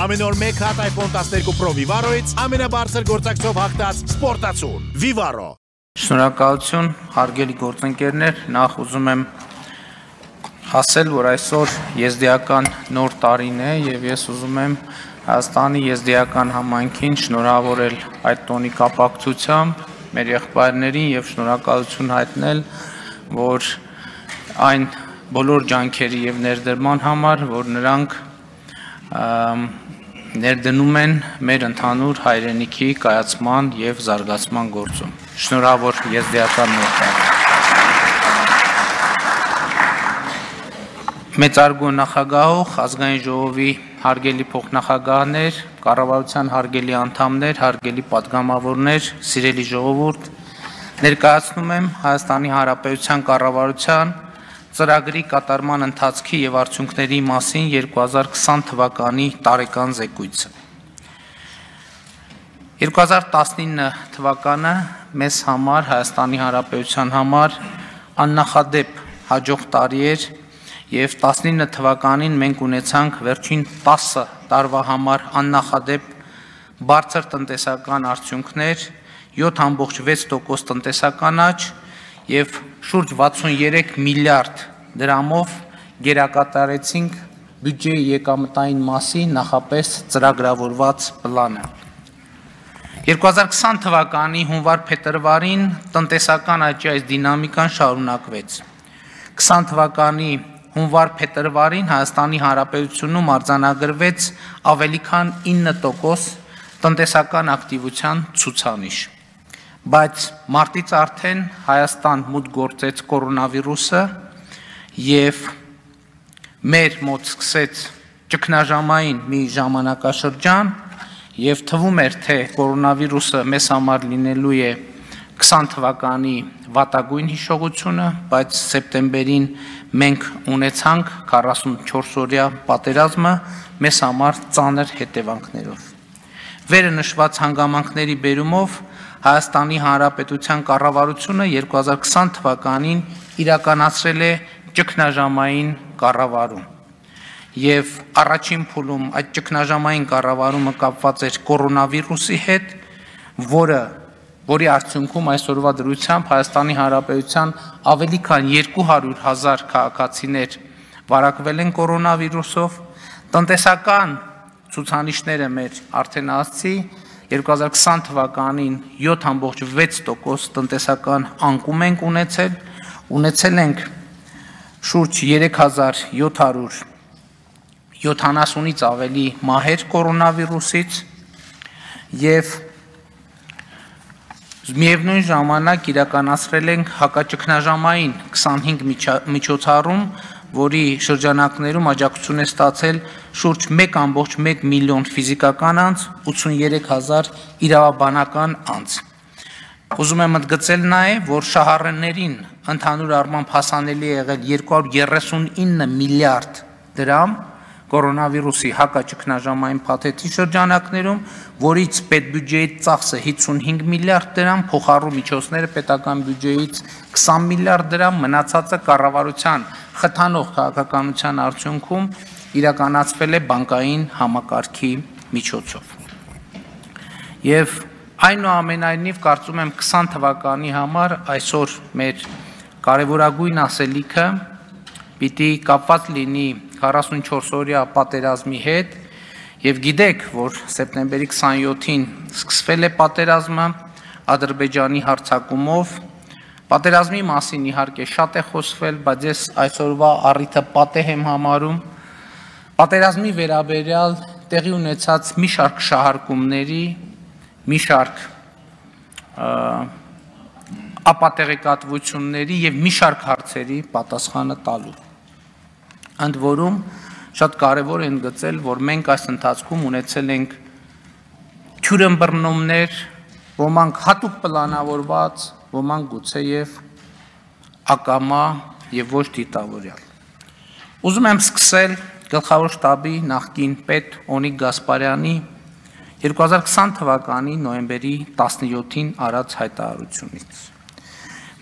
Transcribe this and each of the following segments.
ամեն օր 1 հատ iPhone 12 Pro Vivaro-ից ամենաբարձր գործակցով հաղթած սպորտացուն Vivaro։ Շնորհակալություն, հարգելի գործընկերներ, նախ ուզում եմ ասել, որ այսօր եզդիական նոր տարին է եւ ես ուզում եմ Հայաստանի եզդիական համայնքին շնորհավորել այդ տոնի կապակցությամբ մեր եղբայրներին եւ շնորհակալություն հայտնել, որ այն բոլոր ջանքերի եւ ներդրման համար, որ նրանք ներդնում են մեր ընդհանուր հայրենիքի կայացման եւ զարգացման գործում։ Շնորհավոր եզդիական նոր տարի։ Մեծարգո նախագահող, ազգային ժողովի հարգելի փոխնախագահներ, կառավարության հարգելի անդամներ, հարգելի պատգամավորներ, սիրելի ժողովուրդ, ներկայացնում եմ Հայաստանի Հանրապետության կառավարության ծրագրի կատարման ընթացքի եւ արդյունքների մասին 2020 թվականի տարեկան զեկույցը։ 2019 թվականը մեզ համար, Հայաստանի Հանրապետության համար աննախադեպ հաջող տարի էր եւ 19 թվականին մենք ունեցանք վերջին 10 տարվա համար աննախադեպ բարձր տնտեսական արդյունքներ, 7.6% տնտեսական աճ եւ շուրջ 63 միլիարդ դրամով գերակատարեցինք բյուջեի եկամտային մասի նախապես ծրագրավորված պլանը։ 2020 թվականի հունվար-փետրվարին տնտեսական աճի այս դինամիկան շարունակվեց։ 20 թվականի հունվար-փետրվարին Հայաստանի Հանրապետությունում արձանագրվեց ավելի քան 9% տնտեսական ակտիվության ցուցանիշ։ Բայց մարտից արդեն Հայաստան մուտք գործեց կորոնավիրուսը եւ մեր մոտ սկսեց ճգնաժամային մի ժամանակաշրջան եւ թվում էր, թե կորոնավիրուսը մեզ համար լինելու է 20 թվականի վատագույն հիշողությունը, բայց սեպտեմբերին մենք ունեցանք 44-օրյա պատերազմը մեզ համար ծանր հետևանքներով։ Վերը նշված հանգամանքների բերումով Հայաստանի Հանրապետության կառավարությունը 2020 թվականին իրականացրել է ճգնաժամային կառավարում։ Եվ առաջին փուլում այդ ճգնաժամային կառավարումը կապված էր կորոնավիրուսի հետ, որի արդյունքում այսօրվա դրությամբ Հայաստանի Հանրապետության ավելի քան 200,000 քաղաքացիներ վարակվել են կորոնավիրուսով, տնտեսական ցուցանիշները մեր արդեն ասացի 2020 թվականին 7.6% տնտեսական անկում ենք ունեցել ենք շուրջ 3770-ից ավելի մահեր կորոնավիրուսից եւ միևնույն ժամանակ իրականացրել ենք հակաճգնաժամային 25 միջոցառում, որի շրջանակներում աջակցություն է ստացել շուրջ 1.1 միլիոն ֆիզիկական անձ, 83,000 իրավաբանական անձ։ Ուզում եմ ընդգծել նաև, որ շահառուներին ընդհանուր առմամբ հասանելի է եղել 239 միլիարդ դրամ կորոնավիրուսի հակաճգնաժամային փաթեթի շրջանակներում, որից պետբյուջեի ծախսը 55 միլիարդ դրամ, փոխառու միջոցները պետական բյուջեից 20 միլիարդ դրամ, մնացածը կառավարության խթանող քաղաքականության արդյունքում իրականացվել է բանկային համակարգի միջոցով։ Եվ այնուամենայնիվ կարծում եմ 20 թվականի համար այսօր մեր կարևորագույն ասելիքը պիտի կապված լինի 44-օրյա պատերազմի հետ եւ գիտեք, որ սեպտեմբերի 27-ին սկսվել է պատերազմը Ադրբեջանի հարձակումով։ Պատերազմի մասին իհարկե շատ է խոսվել, բայց ես այսօրվա առիթը պատեհ եմ համարում պատերազմի վերաբերյալ տեղի ունեցած մի շարք շահարկումների, մի շարք ապատեղեկատվությունների եւ մի շարք հարցերի պատասխանը տալու։ Ընդ որում շատ կարևոր է ընդգծել, որ մենք այս ընթացքում ունեցել ենք թյուրըմբռնումներ, ոմանք հատուկ պլանավորված, ոմանք գուցեև ակամա եւ ոչ դիտավորյալ։ Ուզում եմ սկսել Գլխավոր շտաբի նախկին պետ Օնիկ Գասպարյանի 2020 թվականի նոյեմբերի 17-ին արած հայտարարությունից։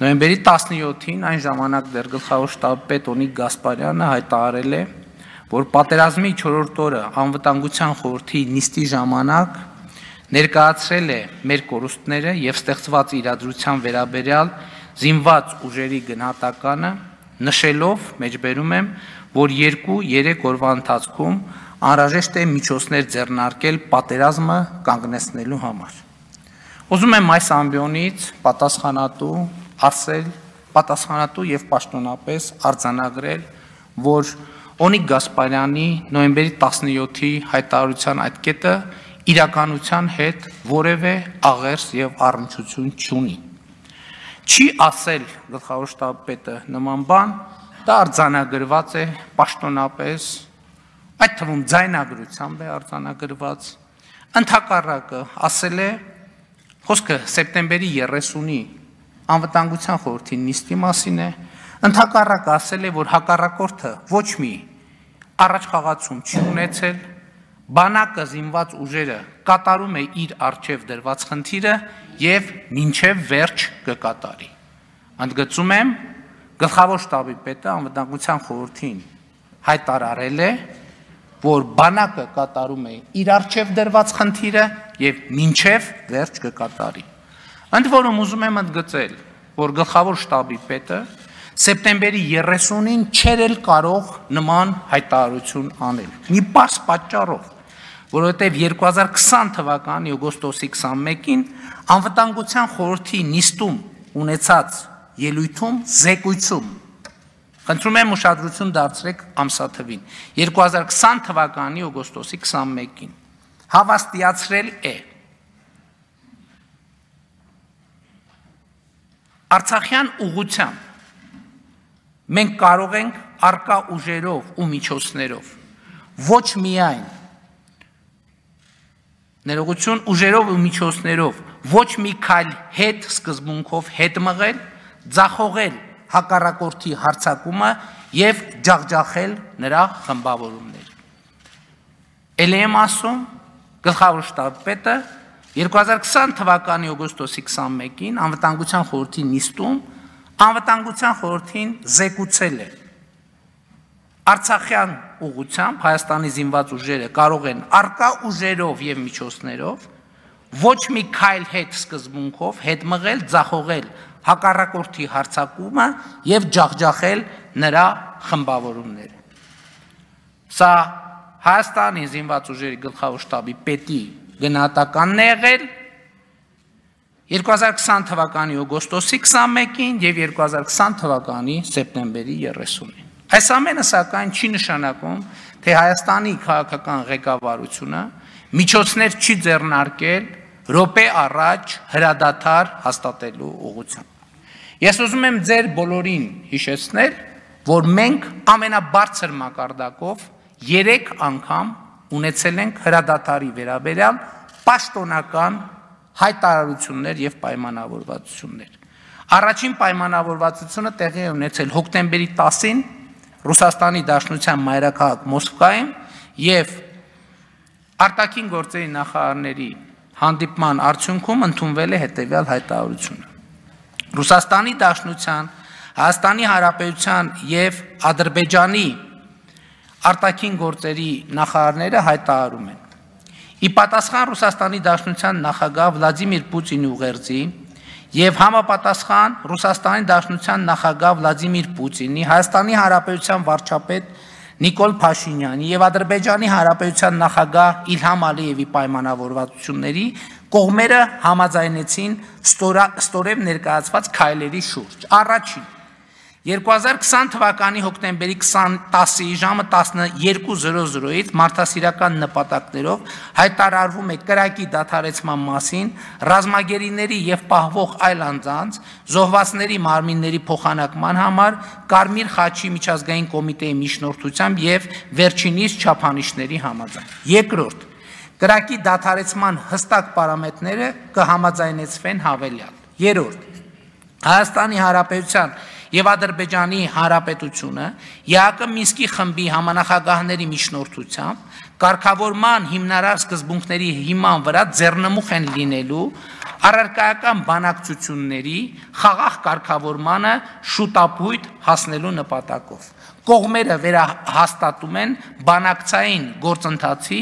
Նոյեմբերի 17-ին այն ժամանակ դեռ Գլխավոր շտաբի պետ Օնիկ Գասպարյանը հայտարարել է, որ պատերազմի 4-րդ օրը անվտանգության խորհրդի նիստի ժամանակ ներկայացրել է մեր կորուստները եւ ստեղծված իրադրության վերաբերյալ զինված ուժերի գնահատականը, նշելով, մեջբերում եմ, որ 2-3 օրվա ընթացքում անհրաժեշտ է միջոցներ ձեռնարկել պատերազմը կանգնեցնելու համար։ Ուզում եմ այս ամբիոնից պատասխանատու եւ պաշտոնապես արձանագրել, որ Օնիկ Գասպարյանի նոյեմբերի 17-ի հայտարարության այդ կետը իրականության հետ որևէ աղերս եւ առնչություն չունի։ Չի ասել գլխավոր շտաբի պետը նման բան, դա արձանագրված է պաշտոնապես, այդ թվում ձայնագրությամբ է արձանագրված, ընդհակառակը ասել է, խոսքը սեպտեմբերի 30-ի անվտանգության խորհրդի նիստի մասին է, ընդհակառակը ասել է, որ հակառակորդը ոչ մի առաջխաղացում չի ունեցել, բանակը զինված ուժերը կատարում է իր առջև դրված խնդիրը եւ մինչեւ վերջ կկատարի։ Ընդգծում եմ, գլխավոր շտաբի պետը անվտանգության խորհրդին հայտարարել է, որ բանակը կատարում է իր առջև դրված խնդիրը եւ մինչեւ վերջ կկատարի։ Ընդ որում ուզում եմ ընդգծել, որ գլխավոր շտաբի պետը սեպտեմբերի 30-ին չէր էլ կարող նման հայտարարություն անել։ Մի պարզ պատճառով, որովհետև 2020 թվականի օգոստոսի 21-ին անվտանգության խորհրդի նիստում ունեցած ելույթում զեկույցում, խնդրում եմ ուշադրություն դարձրեք ամսաթվին, 2020 թվականի օգոստոսի 21-ին հավաստիացրել է Արցախյան ուղղությամբ մենք կարող ենք արկա ուժերով ու միջոցներով ոչ միայն ներողություն ուժերով ու միջոցներով ոչ մի քայլ հետ սկզբունքով հետ մղել, ձախողել հակառակորդի հարձակումը եւ ջախջախել նրա խմբավորումները։ Էլ եմ ասում, գլխավոր շտաբի պետը 2020 թվականի օգոստոսի 21-ին անվտանգության խորհրդի նիստում անվտանգության խորհրդին զեկուցել է Արցախյան ուղղությամբ Հայաստանի զինված ուժերը կարող են արկա ուժերով եւ միջոցներով ոչ մի քայլ հետ սկզբունքով հետ մղել, ձախողել հակառակորդի հարձակումը եւ ջախջախել նրա խմբավորումները։ Սա Հայաստանի զինված ուժերի գլխավոր շտաբի պետի գնահատականն է եղել 2020 թվականի օգոստոսի 21-ին եւ 2020 թվականի սեպտեմբերի 30-ին։ Այս ամենը սակայն չի նշանակում, թե Հայաստանի քաղաքական ղեկավարությունը միջոցներ չի ձեռնարկել րոպե առաջ հրադադար հաստատելու ուղղությամբ։ Ես ուզում եմ ձեր բոլորին հիշեցնել, որ մենք ամենաբարձր մակարդակով 3 անգամ ունեցել ենք հրադադարի վերաբերյալ պաշտոնական հայտարարություններ եւ պայմանավորվածություններ։ Առաջին պայմանավորվածությունը տեղի է ունեցել հոկտեմբերի 10-ին Ռուսաստանի Դաշնության մայրաքաղաք Մոսկվայում եւ արտաքին գործերի նախարարների հանդիպման արդյունքում ընդունվել է հետեւյալ հայտարարությունը։ Ռուսաստանի Դաշնության, Հայաստանի Հանրապետության եւ Ադրբեջանի արտաքին գործերի նախարարները հայտարարում են. Ի պատասխան Ռուսաստանի Դաշնության նախագահ Վլադիմիր Պուտինի ուղերձի եւ համապատասխան Ռուսաստանի Դաշնության նախագահ Վլադիմիր Պուտինի, Հայաստանի Հանրապետության վարչապետ Նիկոլ Փաշինյանի եւ Ադրբեջանի Հանրապետության նախագահ Իլհամ Ալիևի պայմանավորվածությունների կողմերը համաձայնեցին ստորև ներկայացված քայլերի շուրջ։ Առաջին 2020 թվականի հոկտեմբերի 10-ի ժամը 12:00-ից մարդասիրական նպատակներով հայտարարվում է կրակի դադարեցման մասին ռազմագերիների եւ պահվող այլ անձանց զոհվածների մարմինների փոխանակման համար Կարմիր խաչի միջազգային կոմիտեի միջնորդությամբ եւ վերջինիս չափանիշների համաձայն։ Երկրորդ կրակի դադարեցման հստակ պարամետրերը կհամաձայնեցվեն հավելյալ։ Երրորդ Հայաստանի Հանրապետության եւ Ադրբեջանի Հանրապետությունը ԵԱԿ Մինսկի խմբի համանախագահների միջնորդությամբ կարգավորման հիմնարար սկզբունքների հիման վրա ձեռնմուխ են լինելու առարկայական բանակցությունների խաղաղ կարգավորմանը շուտապույտ հասնելու նպատակով։ Կողմերը վերահաստատում են բանակցային գործընթացի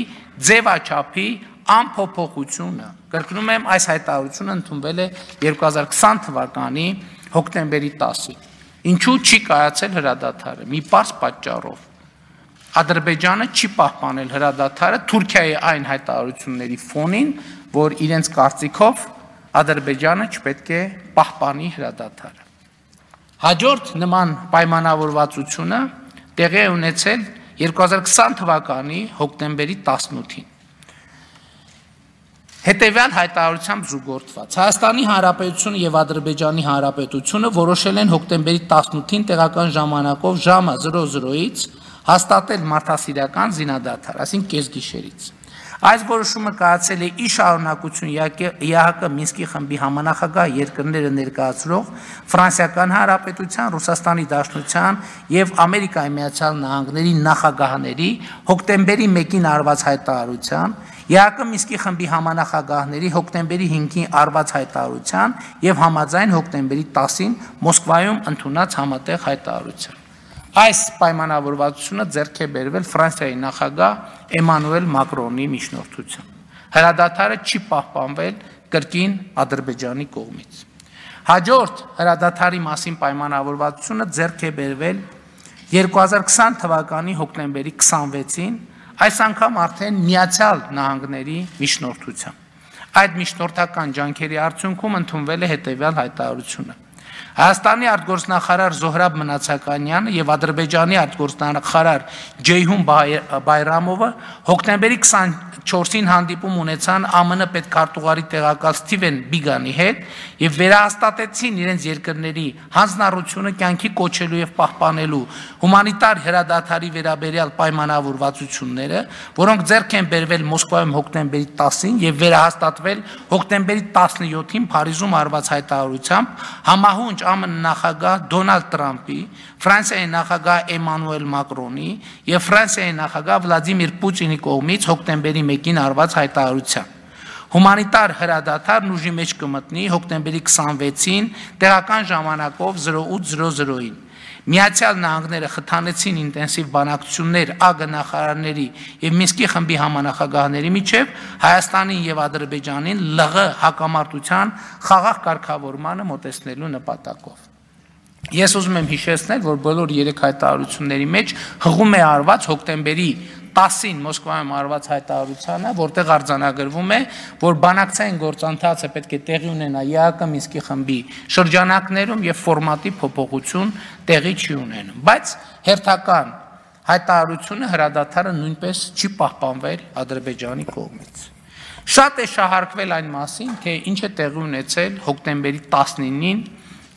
ձևաչափի անփոփոխությունը։ Կրկնում եմ, այս հայտարարությունը ընդունվել է 2020 թվականի հոկտեմբերի 10-ին։ Ինչու չի կայացել հրադադարը։ Մի պարզ պատճառով։ Ադրբեջանը չի պահպանել հրադադարը Թուրքիայի այն հայտարարությունների ֆոնին, որ իրենց կարծիքով Ադրբեջանը չպետք է պահպանի հրադադարը։ Հաջորդ նման պայմանավորվածությունը տեղի է ունեցել 2020 թվականի հոկտեմբերի 18-ին։ Հետևյալ հայտարարությամբ զուգորդված Հայաստանի Հանրապետությունը եւ Ադրբեջանի Հանրապետությունը որոշել են հոկտեմբերի 18-ին տեղական ժամանակով ժամը 00-ից հաստատել մարդասիրական զինադադար, այսինքն կեսգիշերից։ Այս որոշումը կայացել է ի շարունակություն ԵԱՀԿ Մինսկի խմբի համանախագահ երկրները ներկայացրող Ֆրանսիական Հանրապետության, Ռուսաստանի Դաշնության եւ Ամերիկայի Միացյալ Նահանգների նախագահների հոկտեմբերի 1-ին արված հայտարարության, ԵԱՀԿ Մինսկի խմբի համանախագահների հոկտեմբերի 5-ին արված հայտարարության եւ համաձայն հոկտեմբերի 10-ին Մոսկվայում ընդունած համատեղ հայտարարության։ Այս պայմանավորվածությունը ձեռք է բերվել Ֆրանսիայի նախագահ Էմանուել Մակրոնի միջնորդությամբ։ Հրադադարը չի պահպանվել կրկին Ադրբեջանի կողմից։ Հաջորդ հրադադարի մասին պայմանավորվածությունը ձեռք է բերվել 2020 թվականի հոկտեմբերի 26-ին, այս անգամ արդեն Միացյալ Նահանգների միջնորդությամբ։ Այդ միջնորդական ջանքերի արդյունքում ընդունվել է հետևյալ հայտարարությունը։ Հայաստանի արտգործնախարար Զոհրաբ Մնացականյանը եւ Ադրբեջանի արտգործնախարար Ջեյհուն Բայրամովը հոկտեմբերի 24-ին հանդիպում ունեցան ԱՄՆ պետքարտուղարի տեղակալ Սթիվեն Բիգանի հետ եւ վերահաստատեցին իրենց երկրների հանձնառությունը կյանքի կոչելու եւ պահպանելու հումանիտար հրադադարի վերաբերյալ պայմանավորվածությունները, որոնք ձեռք են բերվել Մոսկվայում հոկտեմբերի 10-ին եւ վերահաստատվել հոկտեմբերի 17-ին Փարիզում արված հայտարարությամբ համահունչ ԱՄՆ նախագահ Դոնալդ Տրամփի, Ֆրանսիայի նախագահ Էմանուել Մակրոնի եւ Ֆրանսիայի նախագահ Վլադիմիր Պուտինի կողմից հոկտեմբերի 1-ին արված հայտարարության։ Հումանիտար հրադադարն ուժի մեջ կմտնի հոկտեմբերի 26-ին տեղական ժամանակով 08:00-ին։ Միացյալ Նահանգները խթանեցին ինտենսիվ բանակցություններ ԱԳ նախարարների եւ Մինսկի խմբի համանախագահների միջև Հայաստանին եւ Ադրբեջանին ԼՂ հակամարտության խաղաղ կարգավորմանը մոտեցնելու նպատակով։ Ես ուզում եմ հիշեցնել, որ բոլոր 3 հայտարարությունների մեջ հղում է արված հոկտեմբերի 10-ին Մոսկվայում արված հայտարարությանը, որտեղ արձանագրվում է, որ բանակցային գործընթացը պետք է տեղի ունենա ԵԱՀԿ Մինսկի խմբի շրջանակներում եւ ֆորմատի փոփոխություն տեղի չի ունենում, բայց հերթական հայտարարությունը հրադադարը նույնպես չի պահպանվել Ադրբեջանի կողմից։ Շատ է շահարկվել այն մասին, թե ինչ է տեղի ունեցել հոկտեմբերի 19-ին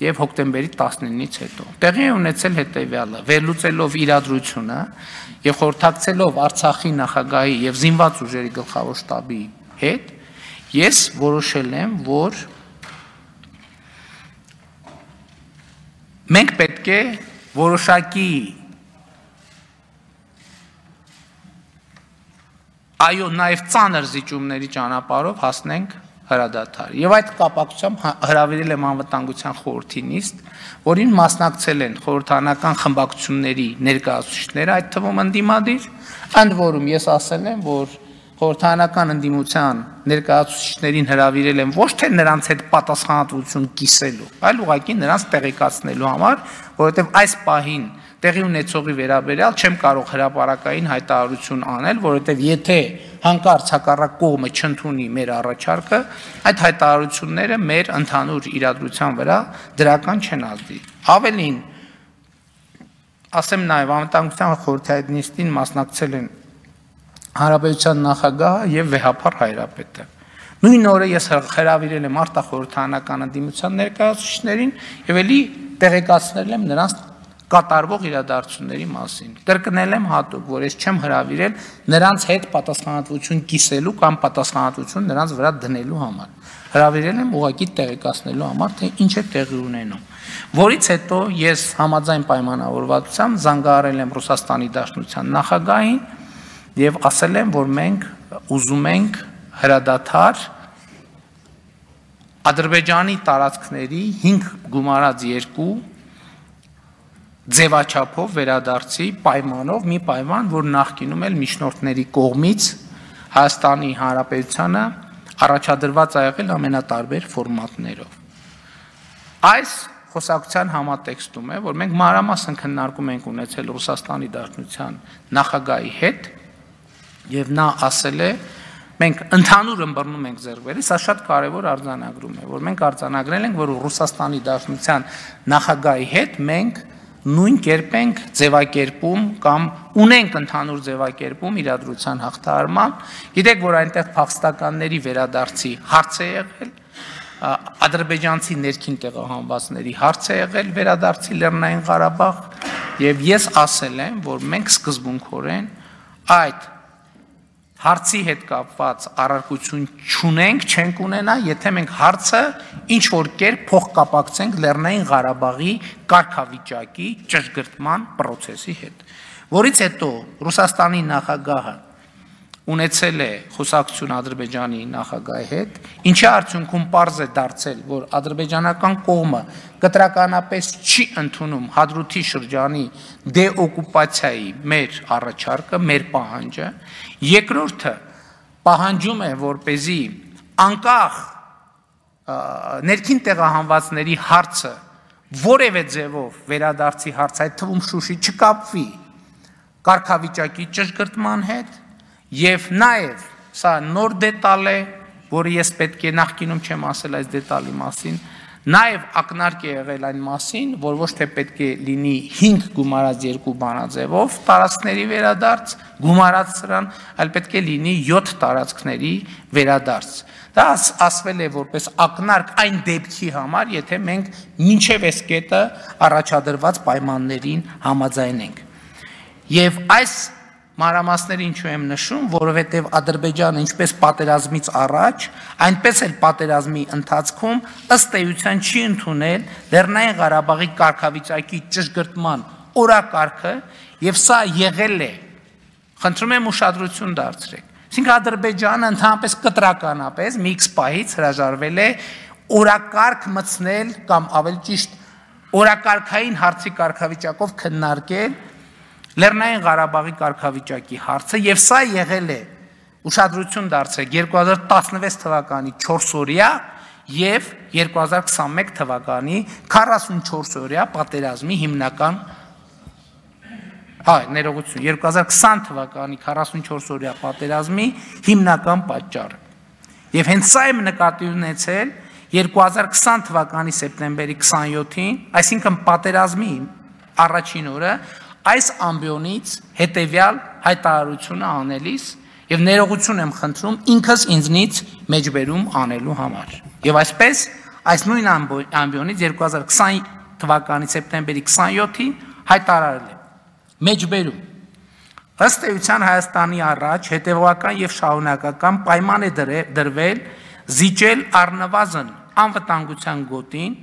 եւ հոկտեմբերի 19-ից հետո։ Տեղի է ունեցել հետեւյալը. վերլուծելով իրադրությունը եւ խորհրդակցելով Արցախի նախագահի եւ զինված ուժերի գլխավոր շտաբի հետ, ես որոշել եմ, որ մենք պետք է որոշակի նաեւ ծանր զիջումների ճանապարհով հասնենք հրադադար։ Եվ այդ կապակցությամբ հրավիրել եմ անվտանգության խորհրդի նիստ, որին մասնակցել են խորհրդարանական խմբակցությունների ներկայացուցիչները, այդ թվում ընդդիմադիր, ընդ որում ես ասել եմ, որ խորհրդարանական ընդդիմության ներկայացուցիչներին հրավիրել եմ ոչ թե նրանց հետ պատասխանատվություն կիսելու, այլ ուղղակի նրանց տեղեկացնելու համար, որովհետև այս պահին տեղի ունեցողի վերաբերյալ չեմ կարող հրապարակային հայտարարություն անել, որովհետև եթե հանկարծ հակառակ կողմը չընդունի մեր առաջարկը, այդ հայտարարությունները մեր ընդհանուր իրադրության վրա դրական չեն ազդի։ Ավելին, ասեմ նաև անվտանգության խորհրդի այդ նիստին մասնակցել են Հանրապետության նախագահը եւ Վեհափար Հայրապետը։ Նույն օրը ես հրավիրել եմ արտախորհրդարանական ընդդիմության ներկայացուցիչներին եւ ելի տեղեկացնել եմ նրանց կատարվող իրադարձությունների մասին։ Կրկնել եմ հատուկ, որ ես չեմ հրավիրել նրանց հետ պատասխանատվություն կիսելու կամ պատասխանատվություն նրանց վրա դնելու համար։ Հրավիրել եմ ուղղակի տեղեկացնելու համար, թե ինչ է տեղի ունենում։ Որից հետո ես համաձայն պայմանավորվածությամբ զանգահարել եմ Ռուսաստանի Դաշնության նախագահին եւ ասել եմ, որ մենք ուզում ենք հրադադար Ադրբեջանի տարածքների 5 գումարած 2 ձևաչափով վերադարձի պայմանով մի պայման, որ նախկինում էլ միջնորդների կողմից Հայաստանի Հանրապետությանը առաջադրված ա եղել ամենատարբեր ֆորմատներով։ Այս խոսակցության համատեքստում է, որ մենք մանրամասն քննարկում ենք ունեցել Ռուսաստանի Դաշնության նախագահի հետ եւ նա ասել է մենք ընդհանուր ըմբռնում ենք ձեռքբերել, սա շատ կարևոր արձանագրում է, որ մենք արձանագրել ենք, որ Ռուսաստանի Դաշնության նախագահի հետ մենք նույն կերպ ենք ձևակերպում կամ ունենք ընդհանուր ձևակերպում իրադրության հաղթահարման, գիտեք, որ այնտեղ փախստականների վերադարձի հարց է եղել, ադրբեջանցի ներքին տեղահանվածների հարց է եղել վերադարձի Լեռնային Ղարաբաղ, եւ ես ասել եմ, որ մենք սկզբունքորեն այդ հարցի հետ կապված առարկություն չունենք, չենք ունենա, եթե մենք հարցը ինչ որ կերպ փոխկապակցենք Լեռնային Ղարաբաղի կարգավիճակի ճշգրտման process-ի հետ, որից հետո Ռուսաստանի նախագահը ունեցել է խոսակցություն Ադրբեջանի նախագահի հետ, ինչի արդյունքում պարզ է դարձել, որ ադրբեջանական կողմը կտրականապես չի ընդունում Հադրութի շրջանի դեօկուպացիայի մեր առաջարկը, մեր պահանջը, երկրորդը պահանջում է, որպեսզի անկախ ներքին տեղահանվածների հարցը որևէ ձևով վերադարձի հարց, այդ թվում Շուշի չկապվի կարգավիճակի ճշգրտման հետ, եւ նաեւ սա նոր դետալ է, որը ես պետք է նախկինում չեմ ասել այս դետալի մասին, նաեւ ակնարկ է եղել այն մասին, որ ոչ թե պետք է լինի 5 գումարած 2 բանաձևով տարածքների վերադարձ, գումարած սրան, այլ պետք է լինի 7 տարածքների վերադարձ։ Դա ասվել է որպես ակնարկ այն դեպքի համար, եթե մենք մինչև այս կետը առաջադրված պայմաններին համաձայնենք։ Եվ այս մանրամասները ինչու եմ նշում, որովհետև Ադրբեջանը ինչպես պատերազմից առաջ, այնպես էլ պատերազմի ընթացքում ըստ էության չի ընդունել Լեռնային Ղարաբաղի կարգավիճակի ճշգրտման օրակարգը, եւ սա եղել է, խնդրում եմ ուշադրություն դարձրեք, այսինքն Ադրբեջանը ընդհանրապես կտրականապես մի X պահից հրաժարվել է օրակարգ մտցնել կամ ավելի ճիշտ օրակարգային հարցի կարգավիճակով քննարկել Լեռնային Ղարաբաղի կարգավիճակի հարցը, եւ սա եղել է ուշադրություն դարձրեք 2016 թվականի 4-օրյա եւ 2021 թվականի 44-օրյա պատերազմի հիմնական ներողություն 2020 թվականի 44-օրյա պատերազմի հիմնական պատճառը։ Եվ հենց սա եմ նկատի ունեցել 2020 թվականի սեպտեմբերի 27-ին, այսինքն պատերազմի առաջին օրը այս ամբիոնից հետևյալ հայտարարությունը անելիս եւ ներողություն եմ խնդրում ինքս ինձնից մեջբերում անելու համար։ Եվ այսպես այս նույն ամբիոնից 2020 թվականի սեպտեմբերի 27-ին հայտարարել եմ մեջբերում ըստ էության Հայաստանի առաջ հետևողական եւ շահունակական պայման է դրվել զիջել առնվազն անվտանգության գոտին,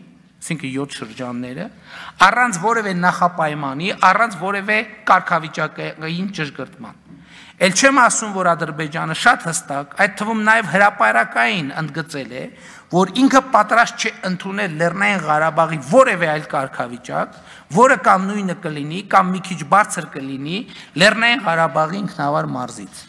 այսինքն 7 շրջանները, առանց որևէ նախապայմանի, առանց որևէ կարգավիճակային ճշգրտման։ Էլ չեմ ասում, որ Ադրբեջանը շատ հստակ, այդ թվում նաև հրապարակային ընդգծել է, որ ինքը պատրաստ չէ ընդունել Լեռնային Ղարաբաղի որևէ այլ կարգավիճակ, որը կամ նույնը կլինի, կամ մի քիչ բարձր կլինի Լեռնային Ղարաբաղի ինքնավար մարզից։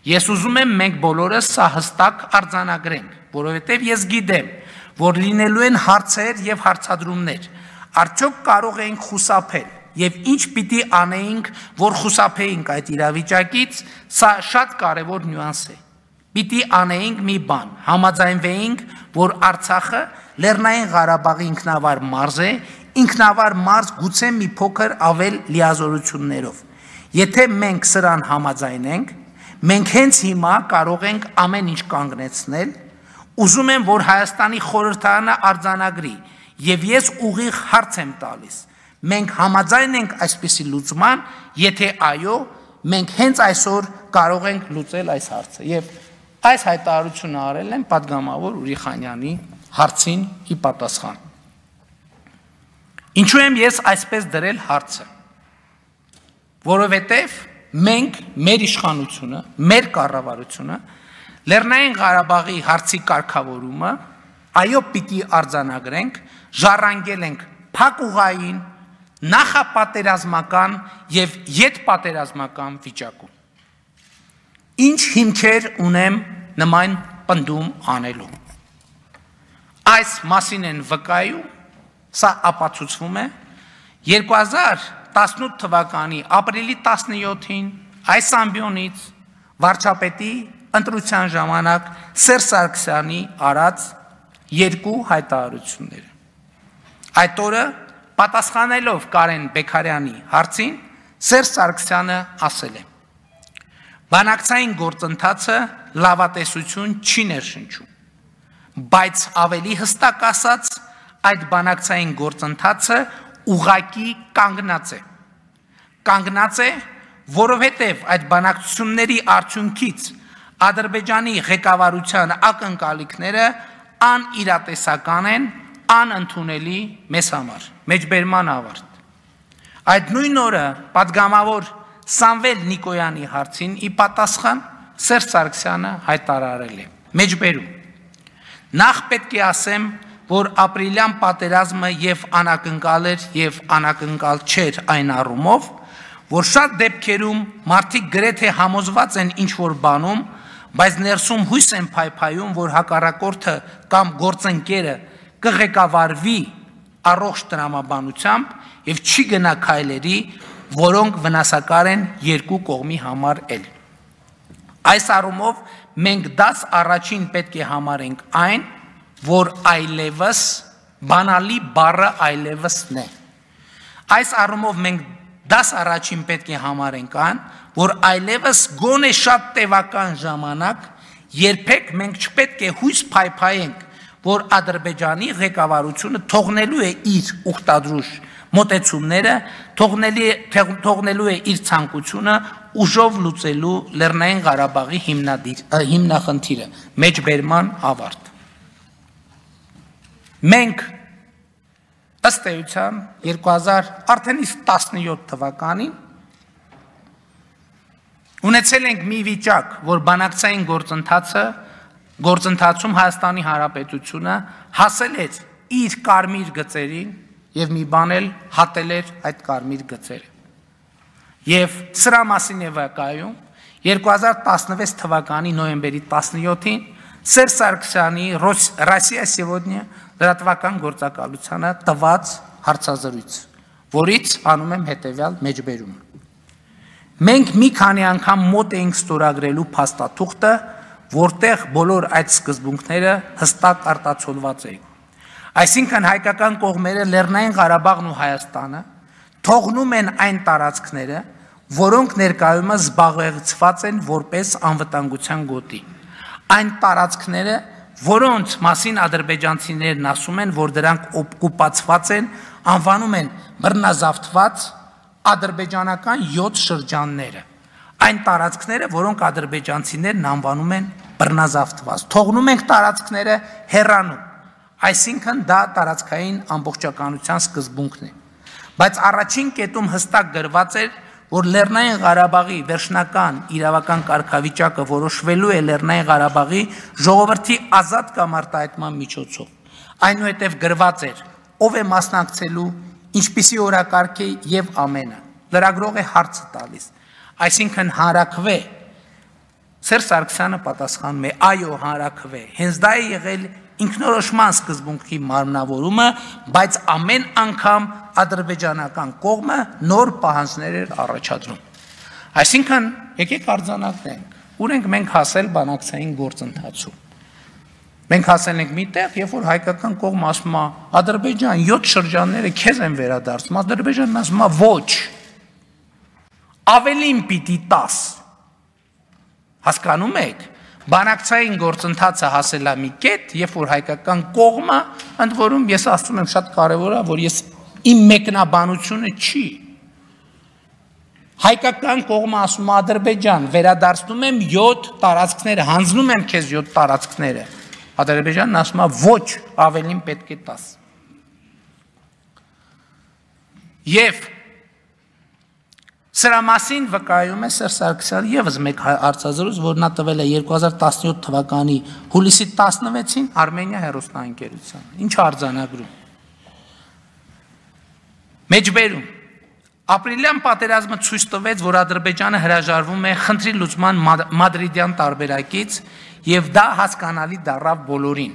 Ես ուզում եմ մենք բոլորս սա հստակ արձանագրենք, որովհետև ես գիտեմ, որ լինելու են հարցեր եւ հարցադրումներ, արդյոք կարող ենք խուսափել եւ ինչ պիտի անեինք, որ խուսափեինք այդ իրավիճակից, սա շատ կարեւոր նյուանս է։ Պիտի անեինք մի բան, համաձայնվեինք, որ Արցախը Լեռնային Ղարաբաղի ինքնավար մարզ է, ինքնավար մարզ գուցե մի փոքր ավել լիազորություններով։ Եթե մենք սրան համաձայնենք, մենք հենց հիմա կարող ենք ամեն ինչ կանգնեցնել։ Ուզում եմ, որ Հայաստանի խորհրդարանը արձանագրի, եւ ես ուղիղ հարց եմ տալիս։ Մենք համաձայն ենք այսպիսի լուծման, եթե այո, մենք հենց այսօր կարող ենք լուծել այս հարցը։ Եվ այս հայտարարությունը արել եմ պատգամավոր Ուրի Խանյանի հարցին ի պատասխան։ Ինչու եմ ես այսպես դրել հարցը։ Որովհետև մենք մեր իշխանությունը, մեր կառավարությունը Լեռնային Ղարաբաղի հարցի կարգավորումը այո պիտի արձանագրենք, ժառանգել ենք փակուղային, նախապատերազմական եւ յետպատերազմական վիճակում։ Ինչ հիմքեր ունեմ նման պնդում անելու։ Այս մասին են վկայում, սա ապացուցվում է 2018 թվականի ապրիլի 17-ին այս ամբիոնից վարչապետի ընտրության ժամանակ Սերժ Սարգսյանի արած երկու հայտարարությունները։ Այդ օրը պատասխանելով Կարեն Բեքարյանի հարցին Սերժ Սարգսյանը ասել է. բանակցային գործընթացը լավատեսություն չի ներշնչում, բայց ավելի հստակ ասած, այդ բանակցային գործընթացը ուղղակի կանգնած է։ Կանգնած է, որովհետև այդ բանակցությունների արդյունքից Ադրբեջանի ղեկավարության ակնկալիքները անիրատեսական են, անընդունելի մեզ համար։ Մեջբերման ավարտ։ Այդ նույն օրը պատգամավոր Սամվել Նիկոյանի հարցին ի պատասխան Սերժ Սարգսյանը հայտարարել է. մեջբերում։ Նախ պետք է ասեմ, որ ապրիլյան պատերազմը եւ անակնկալ էր եւ անակնկալ չէր այն առումով, որ շատ դեպքերում մարդիկ գրեթե համոզված են ինչ-որ բանում, բայց ներսում հույս են փայփայում, որ հակառակորդը կամ գործընկերը կղեկավարվի առողջ տրամաբանությամբ եւ չի գնա քայլերի, որոնք վնասակար են երկու կողմի համար էլ։ Այս առումով մենք դաս առաջին պետք է համարենք այն, որ այլևս բանալի բառը այլևսն է։ Այս առումով մենք դաս առաջին պետք է համարենք այն, որ այլևս գոնե շատ տևական ժամանակ երբեք մենք չպետք է հույս փայփայենք, որ Ադրբեջանի ղեկավարությունը թողնելու է իր ուխտադրուժ մոտեցումները, թողնելու է իր ցանկությունը ուժով լուծելու Լեռնային Ղարաբաղի հիմնախնդիրը, մեջբերման ավարտ։ Մենք ըստ էության 2017 թվականին ունեցել ենք մի վիճակ, որ բանակցային գործընթացում Հայաստանի Հանրապետությունը հասել էր իր կարմիր գծերին եւ մի բան էլ հատել էր այդ կարմիր գծերը։ Եվ սրա մասին է վկայում 2016 թվականի նոյեմբերի 17-ին Սերժ Սարգսյանի «Ռոսիա сегодня» լրատվական գործակալությանը տված հարցազրույց, որից անում եմ հետևյալ մեջբերում։ Մենք մի քանի անգամ մոտ էինք ստորագրելու փաստաթուղթը, որտեղ բոլոր այդ սկզբունքները հստակ արտացոլված էին։ Այսինքն հայկական կողմերը Լեռնային Ղարաբաղն ու Հայաստանը թողնում են այն տարածքները, որոնք ներկայումս զբաղեցված են որպես անվտանգության գոտի։ Այն տարածքները, որոնց մասին ադրբեջանցիներն ասում են, որ դրանք օկուպացված են, անվանում են բռնազավթված ադրբեջանական 7 շրջանները։ Այն տարածքները, որոնք ադրբեջանցիներն անվանում են բռնազավթված։ Թողնում ենք տարածքները հեռանում։ Այսինքն դա տարածքային ամբողջականության սկզբունքն է։ Բայց առաջին կետում հստակ գրված էր, որ Լեռնային Ղարաբաղի վերջնական իրավական կարգավիճակը որոշվելու է Լեռնային Ղարաբաղի ժողովրդի ազատ կամ արտահայտման միջոցով։ Այնուհետև գրված էր, ով է մասնակցելու, ինչպիսի օրակարգ է եւ ամենը։ Լրագրողը հարցը տալիս։ Այսինքն հանրաքվե։ Սերժ Սարգսյանը պատասխանում է, այո, հանրաքվե։ Հենց դա է եղել ինքնորոշման սկզբունքի մարմնավորումը, բայց ամեն անգամ ադրբեջանական կողմը նոր պահանջներ էր առաջադրում։ Այսինքն, եկեք արձանագրենք, ուր ենք մենք հասել բանակցային գործընթացում։ Մենք հասել ենք միտեղ, երբ որ հայկական կողմը ասում է, Ադրբեջան 7 շրջանները քեզ են վերադարձում, Ադրբեջանն ասում է, ոչ։ Ավելին պիտի 10։ Հասկանում եք, բանակցային գործընթացը հասել է մի կետ, երբ որ հայկական կողմը, ընդ որում ես ասում եմ շատ կարևոր է, որ ես իմ մեկնաբանությունը չի։ Հայկական կողմը ասում է Ադրբեջան, վերադարձնում եմ 7 տարածքները, հանձնում եմ քեզ 7 տարածքները։ Ադրբեջանն ասում է ոչ, ավելին պետք է 10։ Եվ Սրա մասին վկայում է Սերժ Սարգսյանը եւս մեկ հարցազրույց, որ նա տվել է 2017 թվականի հուլիսի 16-ին Արմենիա հեռուստաընկերությանը։ Ինչ արձանագրում։ Մեջբերում ապրիլյան պատերազմը ցույց տվեց, որ Ադրբեջանը հրաժարվում է խնդրի լուծման մադրիդյան տարբերակից եւ դա հասկանալի դառավ բոլորին։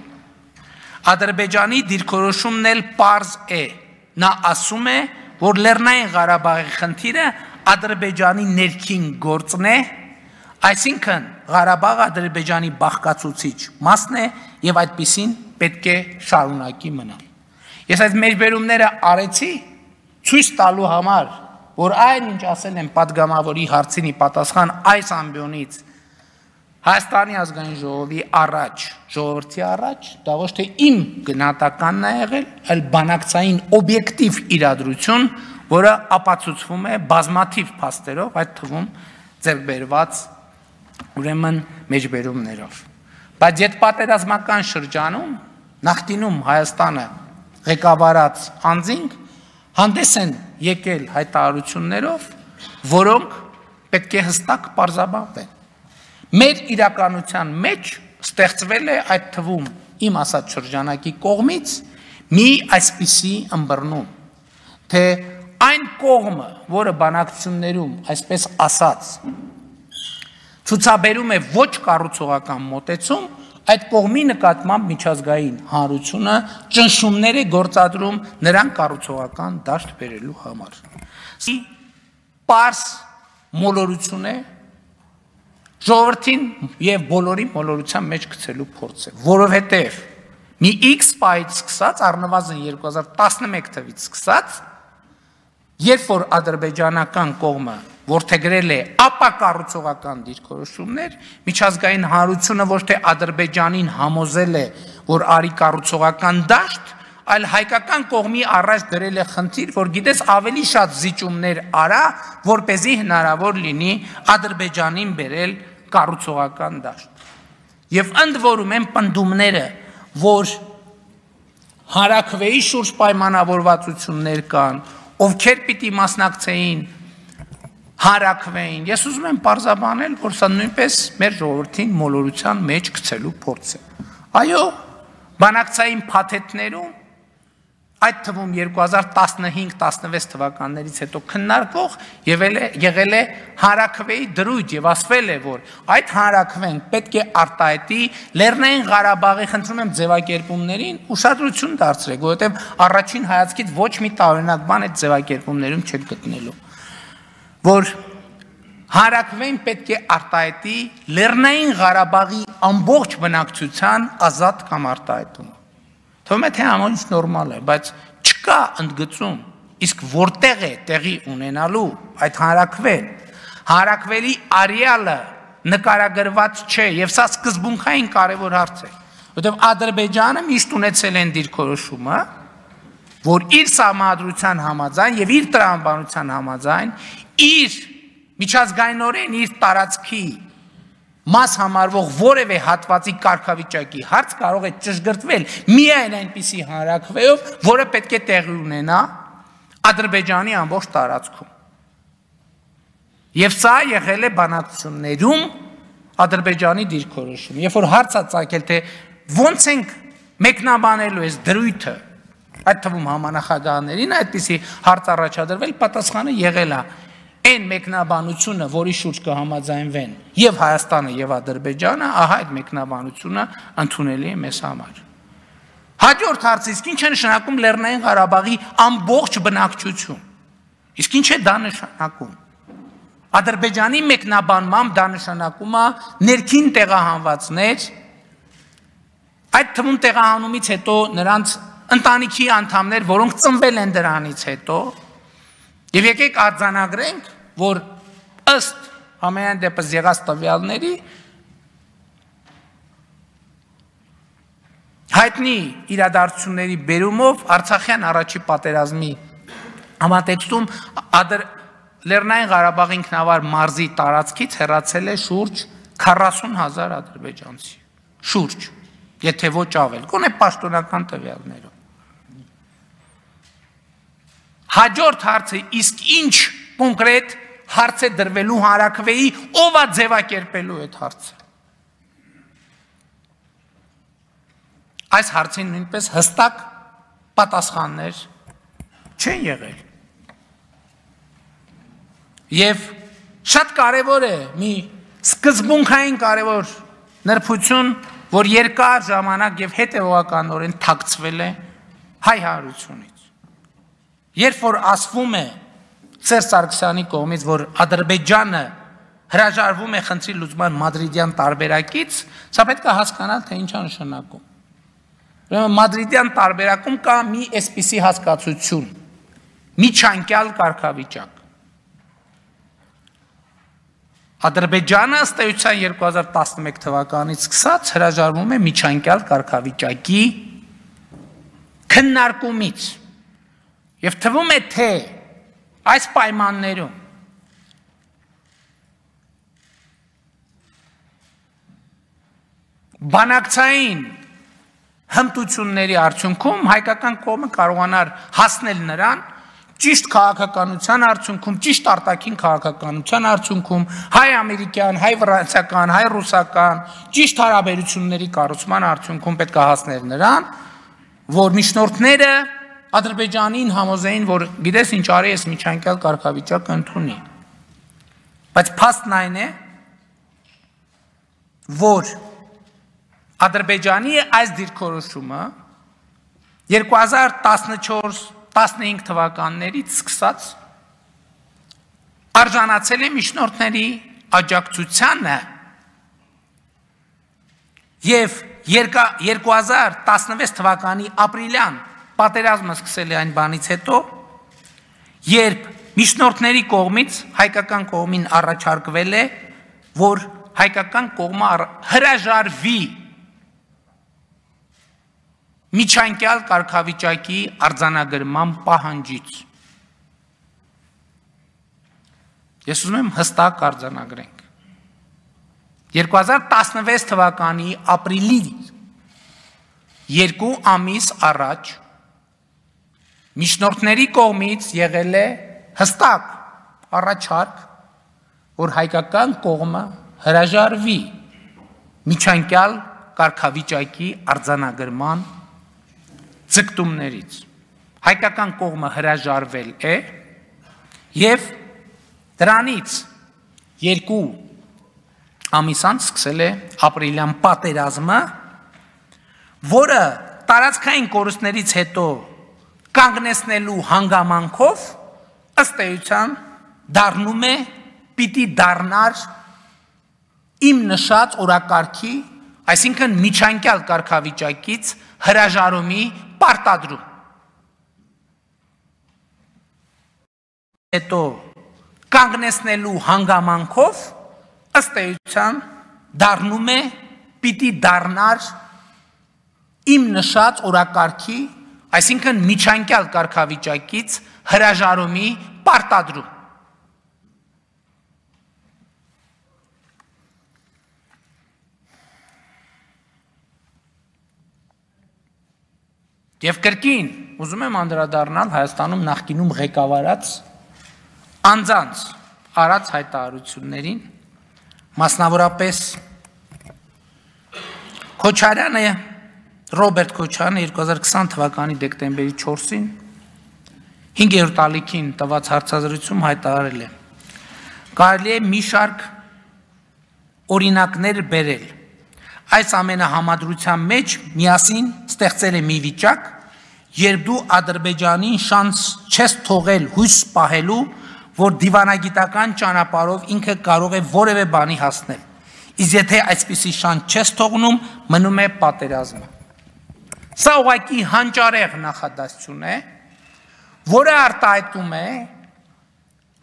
Ադրբեջանի դիրքորոշումն էլ պարզ է։ Նա ասում է, որ Լեռնային Ղարաբաղի խնդիրը Ադրբեջանի ներքին գործն է, այսինքն Ղարաբաղը Ադրբեջանի բաղկացուցիչ մասն է եւ այդպիսին պետք է շարունակի մնալ։ Ես այդ մեջբերումները արեցի ցույց տալու համար, որ այն ինչ ասել եմ падգամավորի հարցինի պատասխան այս ամբիոնից Հայաստանի ազգային ժողովի առաջ, ժողովրդի առաջ, դա ոչ թե իմ գնահատականն է եղել, այլ բանակցային օբյեկտիվ իրադրություն, որը ապացուցվում է բազմաթիվ փաստերով, այդ թվում ձեռքբերված ուրեմն մեջբերումներով։ Բայց հետպատերազմական շրջանում նախկինում Հայաստանը ղեկավարած անձինք հանդես են եկել հայտարարություններով, որոնք պետք է հստակ պարզաբանվեն։ Մեր իրականության մեջ ստեղծվել է այդ թվում իմ ասած շրջանակի կողմից մի այսպիսի ըմբռնում, թե այն կողմը, որը բանակցություններում, այսպես ասած, ցուցաբերում է ոչ կառուցողական մոտեցում, այդ կողմի նկատմամբ միջազգային հանրությունը ճնշումներ է գործադրում նրան կառուցողական դաշտ բերելու համար։ Պարզ մոլորություն է ժողովրդին եւ բոլորի մոլորության մեջ գցելու փորձ է, որովհետեւ մի X պայից սկսած, առնվազն 2011 թվականից սկսած, երբ որ ադրբեջանական կողմը որդեգրել է ապակառուցողական դիրքորոշումներ, միջազգային հանրությունը ոչ թե Ադրբեջանին համոզել է, որ արի կառուցողական դաշտ, այլ հայկական կողմի առաջ դրել է խնդիր, որ գիտես ավելի շատ զիջումներ արա, որպեսզի հնարավոր լինի Ադրբեջանին բերել կառուցողական դաշտ։ Եվ ընդ որում են պնդումները, որ հարաքվեի շուրջ պայմանավորվածություններ կան, ովքեր պիտի մասնակցեին հարաքվեին, ես ուզում եմ պարզաբանել, որ սա նույնպես մեր ժողովրդին մոլորության մեջ գցելու փորձ է։ Այո, բանակցային փաթեթներում, այդ թվում 2015-16 թվականներից հետո քննարկվող եղել է հարաքվեի դրույթ եւ ասվել է, որ այդ հարաքվեն պետք է արտահայտի Լեռնային Ղարաբաղի, խնդրում եմ ձևակերպումներին ուշադրություն դարձրեք, որովհետեւ առաջին հայացքից ոչ մի տարօրինակ բան այդ ձևակերպումներում չեք գտնելու, որ հարաքվեն պետք է արտահայտի Լեռնային Ղարաբաղի ամբողջ բնակչության ազատ կամ արտահայտումը։ Թվում է թե ամեն ինչ նորմալ է, բայց չկա ընդգծում, իսկ որտեղ է տեղի ունենալու այդ հարաքվեն, հարաքվելի արեալը նկարագրված չէ եւ սա սկզբունքային կարեւոր հարց է, որովհետեւ Ադրբեջանը միշտ ունեցել են դիրքորոշումը, որ իր սահմանադրության համաձայն եւ իր տրամաբանության համաձայն իր միջազգայինորեն իր տարածքի մաս համարվող որևէ հատվածի կարգավիճակի հարց կարող է ճշգրտվել միայն այնպիսի հանրաքվեով, որը պետք է տեղի ունենա Ադրբեջանի ամբողջ տարածքում։ Եվ սա եղել է բանակցություններում Ադրբեջանի դիրքորոշում։ Երբ որ հարց է ծագել, թե ոնց ենք մեկնաբանելու այս դրույթը, այդ թվում համանախագահներին այդպիսի հարց առաջադրվել, պատասխանը եղել է այն մեկնաբանությունը, որի շուրջ կհամաձայնվեն եւ Հայաստանը եւ Ադրբեջանը, ահա այդ մեկնաբանությունը ընդունելի է մեզ համար։ Հաջորդ հարցը, իսկ ինչ է նշանակում Լեռնային Ղարաբաղի ամբողջ բնակչություն։ Իսկ ինչ է դա նշանակում։ Ադրբեջանի մեկնաբանմամբ դա նշանակում է ներքին տեղահանվածներ, այդ թվում տեղահանումից հետո նրանց ընտանիքի անդամներ, որոնք ծնվել են դրանից հետո, եւ եկեք արձանագրենք, որ ըստ ամենայն դեպս եղած տվյալների հայտնի իրադարձությունների բերումով Արցախյան առաջի պատերազմի համատեքստում Լեռնային Ղարաբաղի ինքնավար մարզի տարածքից հեռացել է շուրջ 40,000 ադրբեջանցի, շուրջ, եթե ոչ ավել, գոնե պաշտոնական տվյալներով։ Հաջորդ հարցը, իսկ ինչ կոնկրետ հարց է դրվելու հանրաքվեի, ով է ձևակերպելու այդ հարցը։ Այս հարցին նույնպես հստակ պատասխաններ չեն եղել։ Եվ շատ կարևոր է մի սկզբունքային կարևոր նրբություն, որ երկար ժամանակ եւ հետեւողականորեն թաքցվել է հայ հանրությունից։ Երբ որ ասվում է Սերժ Սարգսյանի կողմից, որ Ադրբեջանը հրաժարվում է խնդրի լուծման մադրիդյան տարբերակից, սա պետք է հասկանալ, թե ինչ է նշանակում։ Ուրեմն մադրիդյան տարբերակում կա մի այսպիսի հասկացություն, միջանկյալ կարգավիճակ։ Ադրբեջանը ըստ էության 2011 թվականից սկսած հրաժարվում է միջանկյալ կարգավիճակի քննարկումից եւ թվում է թե այս պայմաններում բանակցային հմտությունների արդյունքում հայկական կողմը կարողանար հասնել նրան ճիշտ քաղաքականության արդյունքում, ճիշտ արտաքին քաղաքականության արդյունքում, հայ-ամերիկյան, հայ-ֆրանսիական, հայ-ռուսական, ճիշտ հարաբերությունների կառուցման արդյունքում պետք է հասնել նրան, որ միջնորդները Ադրբեջանին համոզեին, որ գիտես ինչ արի ես միջանկյալ կարգավիճակը ընդունի։ Բայց փաստն այն է, որ Ադրբեջանի այս դիրքորոշումը 2014-15 թվականներից սկսած արժանացել է միջնորդների աջակցությանը եւ 2016 թվականի ապրիլյան պատերազմը սկսել է այն բանից հետո, երբ միջնորդների կողմից հայկական կողմին առաջարկվել է, որ հայկական կողմը հրաժարվի միջանկյալ կարգավիճակի արձանագրման պահանջից։ Ես ուզում եմ հստակ արձանագրենք։ 2016 թվականի ապրիլի 2 ամիս առաջ միջնորդների կողմից եղել է հստակ առաջարկ, որ հայկական կողմը հրաժարվի միջանկյալ կարգավիճակի արձանագրման ձգտումներից։ Հայկական կողմը հրաժարվել է եւ դրանից 2 ամիս անց սկսել է ապրիլյան պատերազմը, որը տարածքային կորուստներից հետո կանգնեցնելու հանգամանքով ըստ էության դառնում է պիտի դառնար իմ նշած օրակարգի, այսինքն միջանկյալ կարգավիճակից հրաժարումի պարտադրում։ Հետո կանգնեցնելու հանգամանքով ըստ էության դառնում է պիտի դառնար իմ նշած օրակարգի, այսինքն միջանկյալ կարգավիճակից հրաժարումի պարտադրում։ Եվ կրկին ուզում եմ անդրադառնալ Հայաստանում նախկինում ղեկավարած անձանց արած հայտարարություններին, մասնավորապես Քոչարյանը, Ռոբերտ Քոչարյանը 2020 թվականի դեկտեմբերի 4-ին 5-րդ ալիքին տված հարցազրույցում հայտարարել է. կարելի է մի շարք օրինակներ բերել։ Այս ամենահամադրության մեջ միասին ստեղծել է մի վիճակ, երբ դու Ադրբեջանին շանս չես թողել հույս պահելու, որ դիվանագիտական ճանապարհով ինքը կարող է որևէ բանի հասնել։ Իսկ եթե այսպիսի շանս չես թողնում, մնում է պատերազմը։ Սա ուղղակի հանճարեղ նախադասություն է, որը արտահայտում է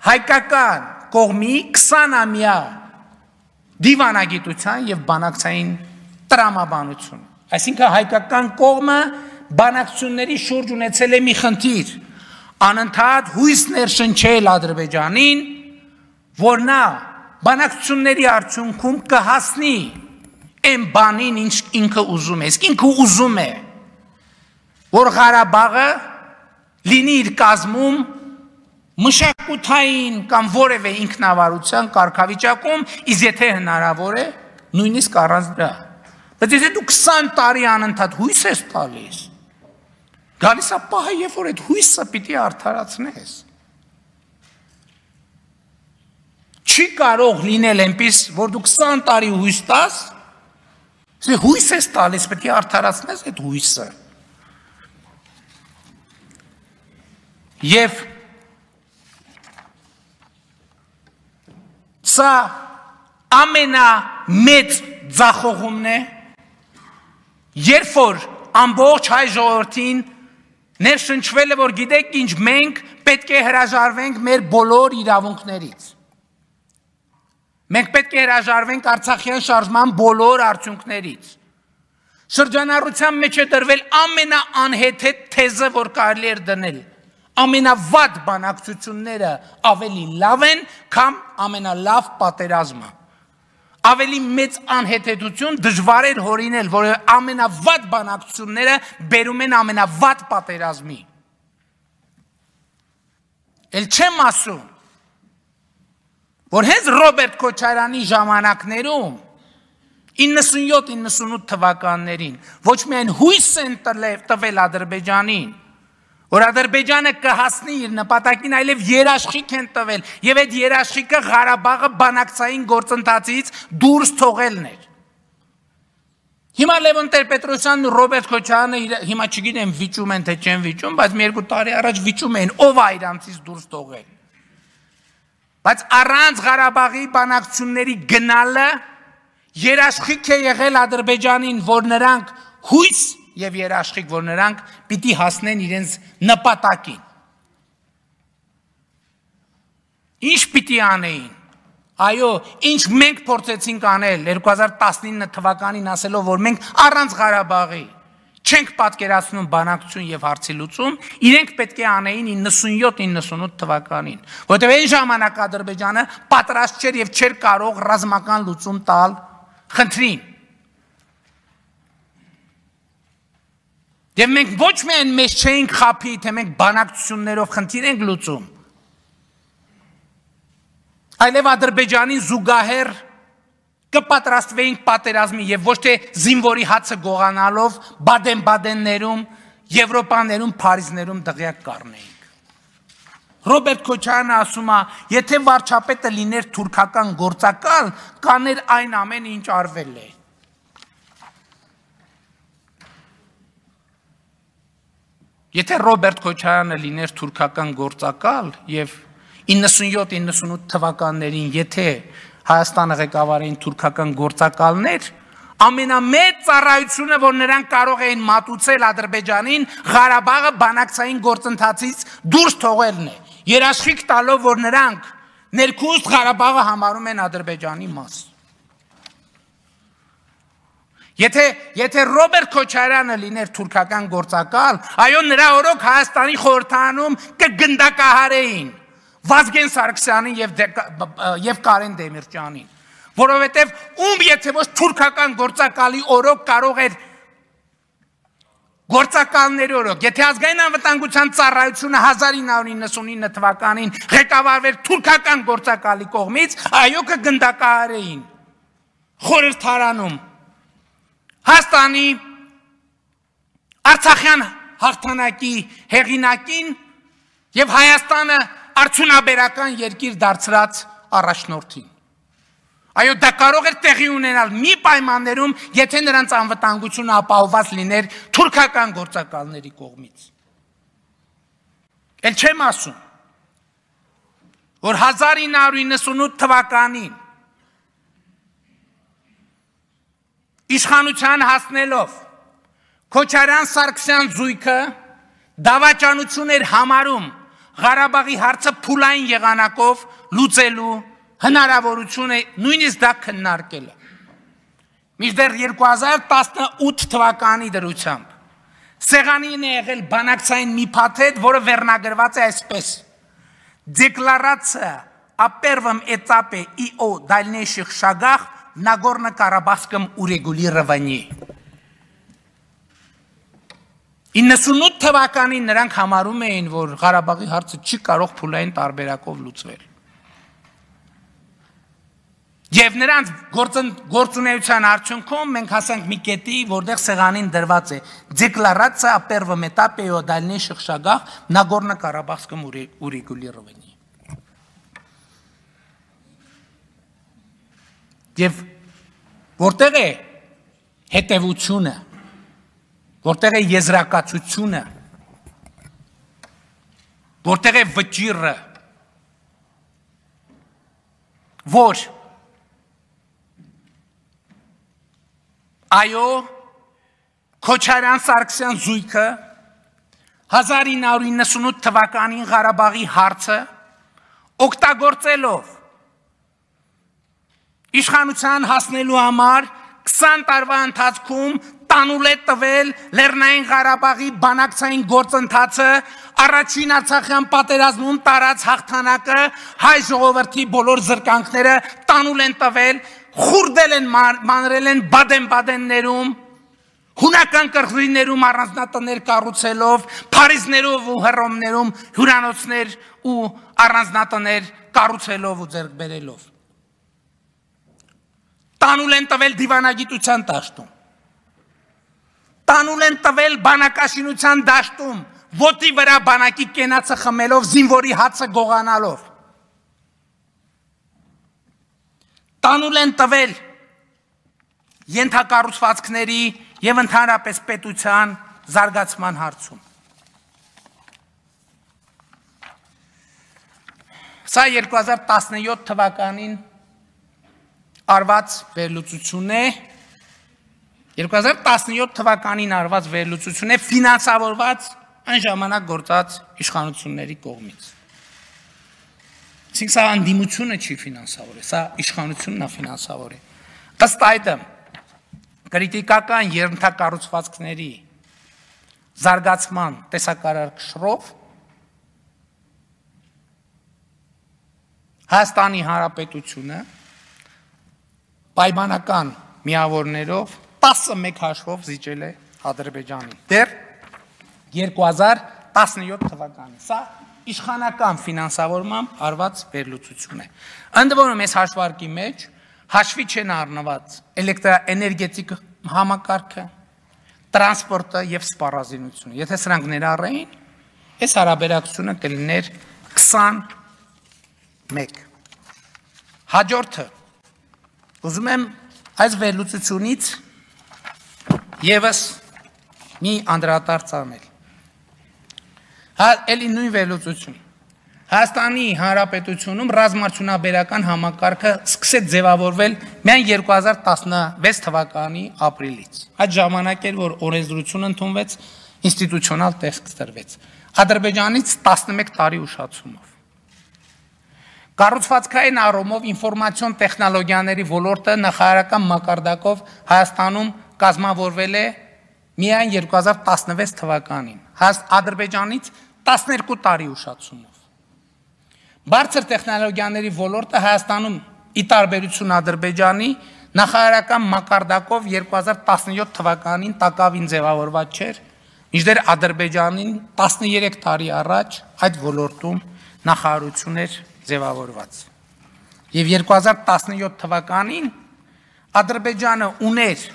հայկական կողմի 20-ամյա դիվանագիտության եւ բանակցային տրամաբանություն։ Այսինքն հայկական կողմը բանակցությունների շուրջ ունեցել է մի խնդիր, անընդհատ հույս ներշնչել Ադրբեջանին, որ նա բանակցությունների արդյունքում կհասնի այն բանին, ինչ ինքը ուզում է։ Իսկ ինքը ուզում է, որ Ղարաբաղը լինի իր կազմում մշակութային կամ որևէ ինքնավարության կարգավիճակում, իսկ եթե հնարավոր է, նույնիսկ առանց դրա։ Բայց եթե դու 20 տարի անընդհատ հույս ես տալիս, գալիս է պահը, երբ որ այդ հույսը պիտի արդարացնես։ Չի կարող լինել այնպես, որ դու 20 տարի հույս տաս, հույս ես տալիս, պետք է արդարացնես այդ հույսը։ Եվ սա ամենամեծ ձախողումն է, երբ որ ամբողջ հայ ժողովրդին ներշնչվել է, որ գիտեք ինչ, մենք պետք է հրաժարվենք մեր բոլոր իրավունքներից։ Մենք պետք է հրաժարվենք Արցախյան շարժման բոլոր արդյունքներից։ Շրջանառության մեջ է դրվել ամենաանհեթեթ թեզը, որ կարելի էր դնել։ Ամենավատ բանակցությունները ավելի լավ են, քան ամենալավ պատերազմը։ Ավելի մեծ անհեթեթություն դժվար էր հորինել, որ ամենավատ բանակցությունները բերում են ամենավատ պատերազմի։ Էլ չեմ ասում, որ հենց Ռոբերտ Քոչարյանի ժամանակներում 97-98 թվականներին ոչ միայն հույս են տվել Ադրբեջանին, որ Ադրբեջանը կհասնի իր նպատակին, այլև երաշխիք են տվել, եւ այդ երաշխիքը Ղարաբաղը բանակցային գործընթացից դուրս թողելն էր։ Հիմա Լևոն Տեր-Պետրոսյանն ու Ռոբերտ Քոչարյանը հիմա չգիտեմ վիճում են թե չեն վիճում, բայց մի 2 տարի առաջ վիճում էին, ով է իրանցից դուրս թողել։ Բայց առանց Ղարաբաղի բանակցությունների գնալը երաշխիք է եղել Ադրբեջանին, որ նրանք հույս եւ երաշխիք, որ նրանք պիտի հասնեն իրենց նպատակին։ Ինչ պիտի անեին։ Այո, ինչ մենք փորձեցինք անել 2019 թվականին ասելով, որ մենք առանց Ղարաբաղի չենք պատկերացնում բանակցություն եւ հարցի լուծում, իրենք պետք է անեին 97-98 թվականին, որտեղ այն ժամանակ Ադրբեջանը պատրաստ չէր եւ չէր կարող ռազմական լուծում տալ խնդրին։ Եվ մենք ոչ միայն մեզ չէինք խափի, թե մենք բանակցություններով խնդիր ենք լուծում, այլև Ադրբեջանին զուգահեռ կպատրաստվեինք պատերազմի եւ ոչ թե զինվորի հացը գողանալով Բադեն-Բադեններում, Եվրոպաներում, Փարիզներում դղյակ կառնեինք։ Ռոբերտ Քոչարյանը ասում է, եթե վարչապետը լիներ թուրքական գործակալ, կաներ այն ամեն ինչ արվել է։ Եթե Ռոբերտ Քոչարյանը լիներ թուրքական գործակալ եւ 97-98 թվականներին, եթե Հայաստանը ղեկավարեին թուրքական գործակալներ, ամենամեծ ծառայությունը, որ նրանք կարող էին մատուցել Ադրբեջանին, Ղարաբաղը բանակցային գործընթացից դուրս թողելն է, երաշխիք տալով, որ նրանք ներքուստ Ղարաբաղը համարում են Ադրբեջանի մաս։ Եթե Ռոբերտ Քոչարյանը լիներ թուրքական գործակալ, այո, նրա օրոք Հայաստանի խորհրդարանում կգնդակահարեին Վազգեն Սարգսյանին եւ Կարեն Դեմիրճյանին, որովհետեւ ում եթե ոչ թուրքական գործակալի օրոք կարող էր գործակալների օրոք, եթե ազգային անվտանգության ծառայությունը 1999 թվականին ղեկավարվեր թուրքական գործակալի կողմից, այո, կգնդակահարեին խորհրդարանում Հայաստանի Արցախյան հաղթանակի հեղինակին եւ Հայաստանը արդյունաբերական երկիր դարձրած առաջնորդին։ Այո, դա կարող էր տեղի ունենալ մի պայմաններում, եթե նրանց անվտանգությունը ապահովված լիներ թուրքական գործակալների կողմից։ Էլ չեմ ասում, որ 1998 թվականին իշխանության հասնելով Քոչարյան-Սարգսյան զույգը դավաճանություն էր համարում Ղարաբաղի հարցը փուլային եղանակով լուծելու հնարավորությունը, նույնիսկ դա քննարկելը։ Մինչդեռ 2018 թվականի դրությամբ սեղանին է եղել բանակցային մի փաթեթ, որը վերնագրված է այսպես. Декларация о первом этапе и о дальнейших шагах в Нагорно-Карабахском урегулировании. 98 թվականին նրանք համարում էին, որ Ղարաբաղի հարցը չի կարող փուլային տարբերակով լուծվել։ Եվ նրանց գործունեության արդյունքում մենք հասանք մի կետի, որտեղ սեղանին դրված է Декларация о первом этапе и о дальнейших шагах в Нагорно-Карабахском урегулировании։ Եվ որտեղ է հետևությունը, որտեղ է եզրակացությունը, որտեղ է վճիռը, որ այո, Քոչարյան-Սարգսյան զույգը 1998 թվականին Ղարաբաղի հարցը օգտագործելով իշխանության հասնելու համար 20 տարվա ընթացքում տանուլ է տվել Լեռնային Ղարաբաղի բանակցային գործընթացը, առաջին Արցախյան պատերազմում տարած հաղթանակը, հայ ժողովրդի բոլոր զրկանքները տանուլ են տվել, խուրդել են, մանրել են Բադեն-Բադեններում, հունական կղզիներում առանձնատներ կառուցելով, Փարիզներով ու Հռոմներում հյուրանոցներ ու առանձնատներ կառուցելով ու ձեռք բերելով։ Տանուլ են տվել դիվանագիտության դաշտում, տանուլ են տվել բանակաշինության դաշտում, ոտի վրա բանակի կենացը խմելով, զինվորի հացը գողանալով, տանուլ են տվել ենթակառուցվածքների և ընդհանրապես պետության զարգացման հարցում։ Սա 2017 թվականին արված վերլուծություն է, 2017 թվականին արված վերլուծություն է ֆինանսավորված այն ժամանակ գործած իշխանությունների կողմից։ Իսկ սա անդիմությունը չի ֆինանսավորել, սա իշխանությունն է ֆինանսավորել։ Ըստ այդմ քրիտիկական ենթակառուցվածքների զարգացման տեսակարարքշռով Հայաստանի Հանրապետությունը պայմանական միավորներով 11 հաշվով զիջել է Ադրբեջանին դեռ 2017 թվականին։ Սա իշխանական ֆինանսավորմամբ արված վերլուծություն է։ Ընդ որում այս հաշվարկի մեջ հաշվի չեն առնված էլեկտրաէներգետիկ համակարգը, տրանսպորտը եւ սպառազինությունը։ Եթե սրանք ներառեին, այս հարաբերակցությունը կլիներ 21։ Հաջորդը ուզում եմ այս վերլուծությունից եւս մի անդրադարձ անել։ Էլի նույն վերլուծություն։ Հայաստանի Հանրապետությունում ռազմարդյունաբերական համակարգը սկսեց ձևավորվել միայն 2016 թվականի ապրիլից։ Այդ ժամանակ էր, որ օրենսդրություն ընդունվեց, ինստիտուցիոնալ տեսք տրվեց։ Ադրբեջանից 11 տարի ուշացումով։ Կառուցվածքային առումով ինֆորմացիոն տեխնոլոգիաների ոլորտը նախարարական մակարդակով Հայաստանում կազմավորվել է միայն 2016 թվականին, Ադրբեջանից 12 տարի ուշացումով։ Բարձր տեխնոլոգիաների ոլորտը Հայաստանում ի տարբերություն Ադրբեջանի նախարարական մակարդակով 2017 թվականին տակավին ձևավորված չէր, մինչդեռ Ադրբեջանին 13 տարի առաջ այդ ոլորտում նախարարություն էր ձևավորված։ Եվ 2017 թվականին Ադրբեջանը ուներ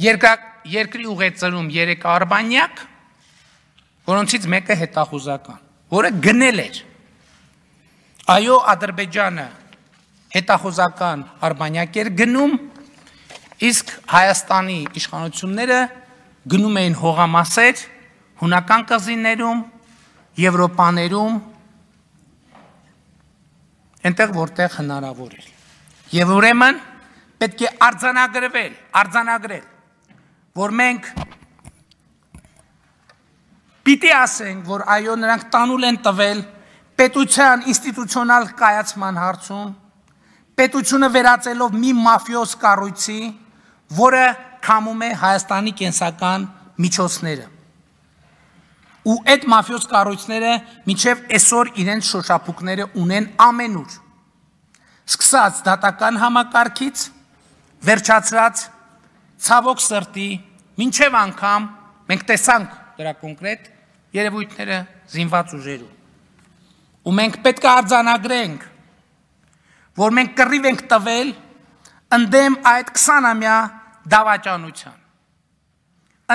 երկրի ուղեծրում 3 արբանյակ, որոնցից մեկը հետախուզական, որը գնել էր։ Այո, Ադրբեջանը հետախուզական արբանյակ էր գնում, իսկ Հայաստանի իշխանությունները գնում էին հողամասեր հունական կղզիներում, Եվրոպաներում, այնտեղ որտեղ հնարավոր էր։ Եվ ուրեմն պետք է արձանագրել, որ մենք պիտի ասենք, որ այո, նրանք տանուլ են տվել պետության ինստիտուցիոնալ կայացման հարցում, պետությունը վերածելով մի մաֆիոզ կառույցի, որը քամում է Հայաստանի կենսական միջոցները։ Ու այդ մաֆիոզ կառույցները մինչև այսօր իրենց շոշափուկները ունեն ամենուր։ Սկսած դատական համակարգից, վերջացրած ցավոք սրտի մինչև անգամ մենք տեսանք դրա կոնկրետ երևույթները զինված ուժերում։ Ու մենք պետք է արձանագրենք, որ մենք կռիվ ենք տվել ընդդեմ այդ 20-ամյա դավաճանության,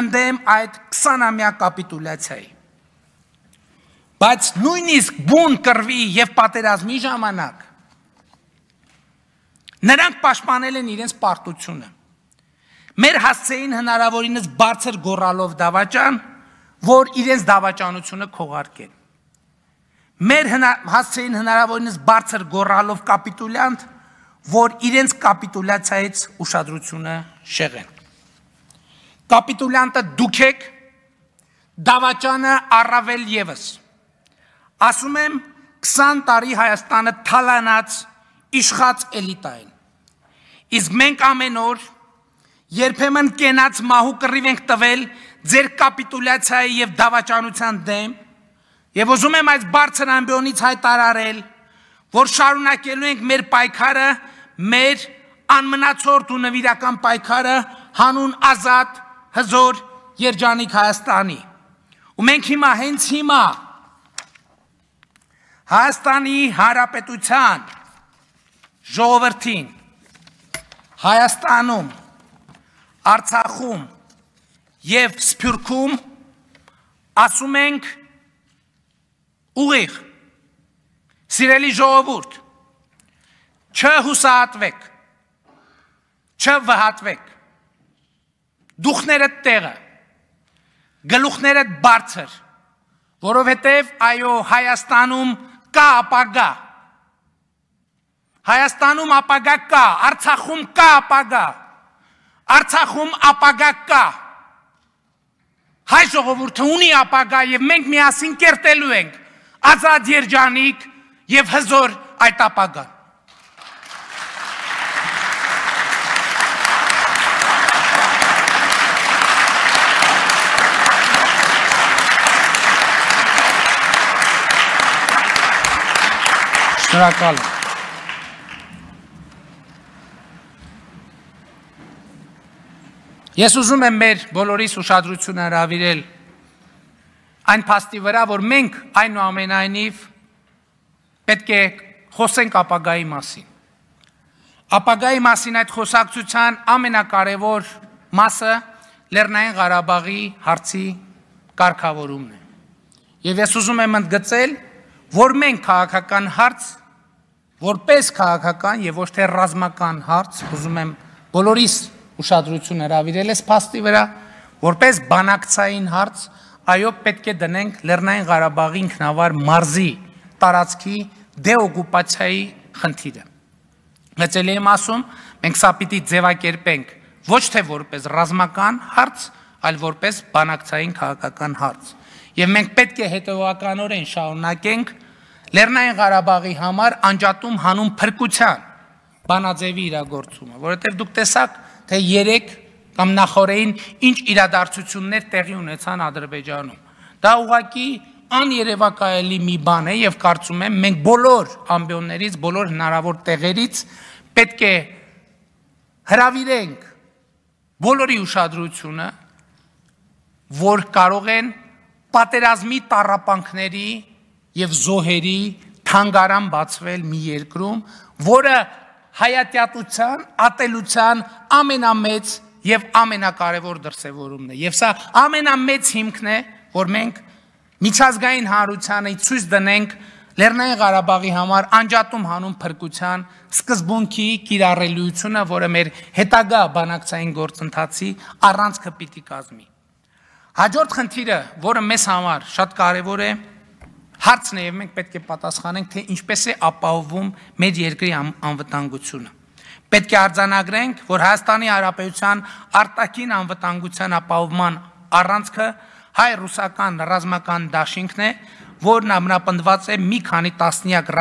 ընդդեմ այդ 20-ամյա կապիտուլյացիայի։ Բայց նույնիսկ բուն կռվի եւ պատերազմի ժամանակ նրանք պաշտպանել են իրենց պարտությունը։ Մեր հասցեին հնարավորինս բարձր գոռալով դավաճան, որ իրենց դավաճանությունը քողարկեն։ Մեր հասցեին հնարավորինս բարձր գոռալով կապիտուլյանտ, որ իրենց կապիտուլյացիայից ուշադրությունը շեղեն։ Կապիտուլյանտը դուք եք, դավաճանը առավել ևս։ Ասում եմ 20 տարի Հայաստանը թալանած իշխած էլիտա են։ Իսկ մենք ամեն օր երբեմն կենաց մահու կռիվ ենք տվել ձեր կապիտուլյացիայի եւ դավաճանության դեմ, եւ ուզում եմ այս բարձր ամբիոնից հայտարարել, որ շարունակելու ենք մեր պայքարը, մեր անմնացորդ ու նվիրական պայքարը հանուն ազատ, հզոր, երջանիկ Հայաստանի։ Ու մենք հենց հիմա Հայաստանի Հանրապետության ժողովրդին, Հայաստանում, Արցախում եւ Սփյուռքում ասում ենք ուղիղ, սիրելի ժողովուրդ, չհուսահատվեք, չվհատվեք, դուխներդ տեղը, գլուխներդ բարձր, որովհետև այո Հայաստանում կա ապագա, Հայաստանում ապագա կա, Արցախում կա ապագա, Արցախում ապագա կա, հայ ժողովուրդը ունի ապագա եւ մենք միասին կերտելու ենք ազատ երջանիկ եւ հզոր այդ ապագան։ Շնորհակալ եմ։ Ես ուզում եմ մեր բոլորիս ուշադրությունը հրավիրել այն փաստի վրա, որ մենք այնուամենայնիվ պետք է խոսենք ապագայի մասին։ Ապագայի մասին այդ խոսակցության ամենակարևոր մասը Լեռնային Ղարաբաղի հարցի կարգավորումն է։ Եվ ես ուզում եմ ընդգծել, որ մենք քաղաքական հարց, որպես քաղաքական եւ ոչ թե ռազմական հարց, ուզում եմ բոլորիս ուշադրություն հրավիրել այս փաստի վրա, որպես բանակցային հարց, այո, պետք է դնենք Լեռնային Ղարաբաղի ինքնավար մարզի տարածքի դեօկուպացիայի խնդիրը։ Մեծ էլ եմ ասում, մենք սա պիտի ձևակերպենք ոչ թե որպես ռազմական հարց, այլ որպես բանակցային քաղաքական հարց։ Եվ մենք պետք է հետևականորեն շարունակենք Լեռնային Ղարաբաղի համար անջատում հանուն փրկության բանաձևի իրագործումը, որովհետև դուք տեսաք, թե 3 կամ նախորդին ինչ իրադարձություններ տեղի ունեցան Ադրբեջանում։ Դա ուղղակի աներևակայելի մի բան է եւ կարծում եմ մենք բոլոր ամբիոններից, բոլոր հնարավոր տեղերից պետք է հրավիրենք բոլորի ուշադրությունը, որ կարող են պատերազմի տառապանքների եւ զոհերի թանգարան բացվել մի երկրում, որը հայատյատության, ատելության ամենամեծ եւ ամենակարևոր դրսեւորումն է։ Եվ սա ամենամեծ հիմքն է, որ մենք միջազգային հանրությանը ցույց դնենք Լեռնային Ղարաբաղի համար անջատում հանուն փրկության սկզբունքի կիրառելիությունը, որը մեր հետագա բանակցային գործընթացի առանցքը պիտի կազմի։ Հաջորդ խնդիրը, որը մեզ համար շատ կարևոր է, հարցն է եւ մենք պետք է պատասխանենք, թե ինչպես է ապահովում մեր երկրի անվտանգությունը։ Պետք է արձանագրենք, որ Հայաստանի Հանրապետության արտաքին անվտանգության ապահովման առանցքը հայ-ռուսական ռազմական դաշինքն է, որն ամրապնդված է մի քանի տասնյակ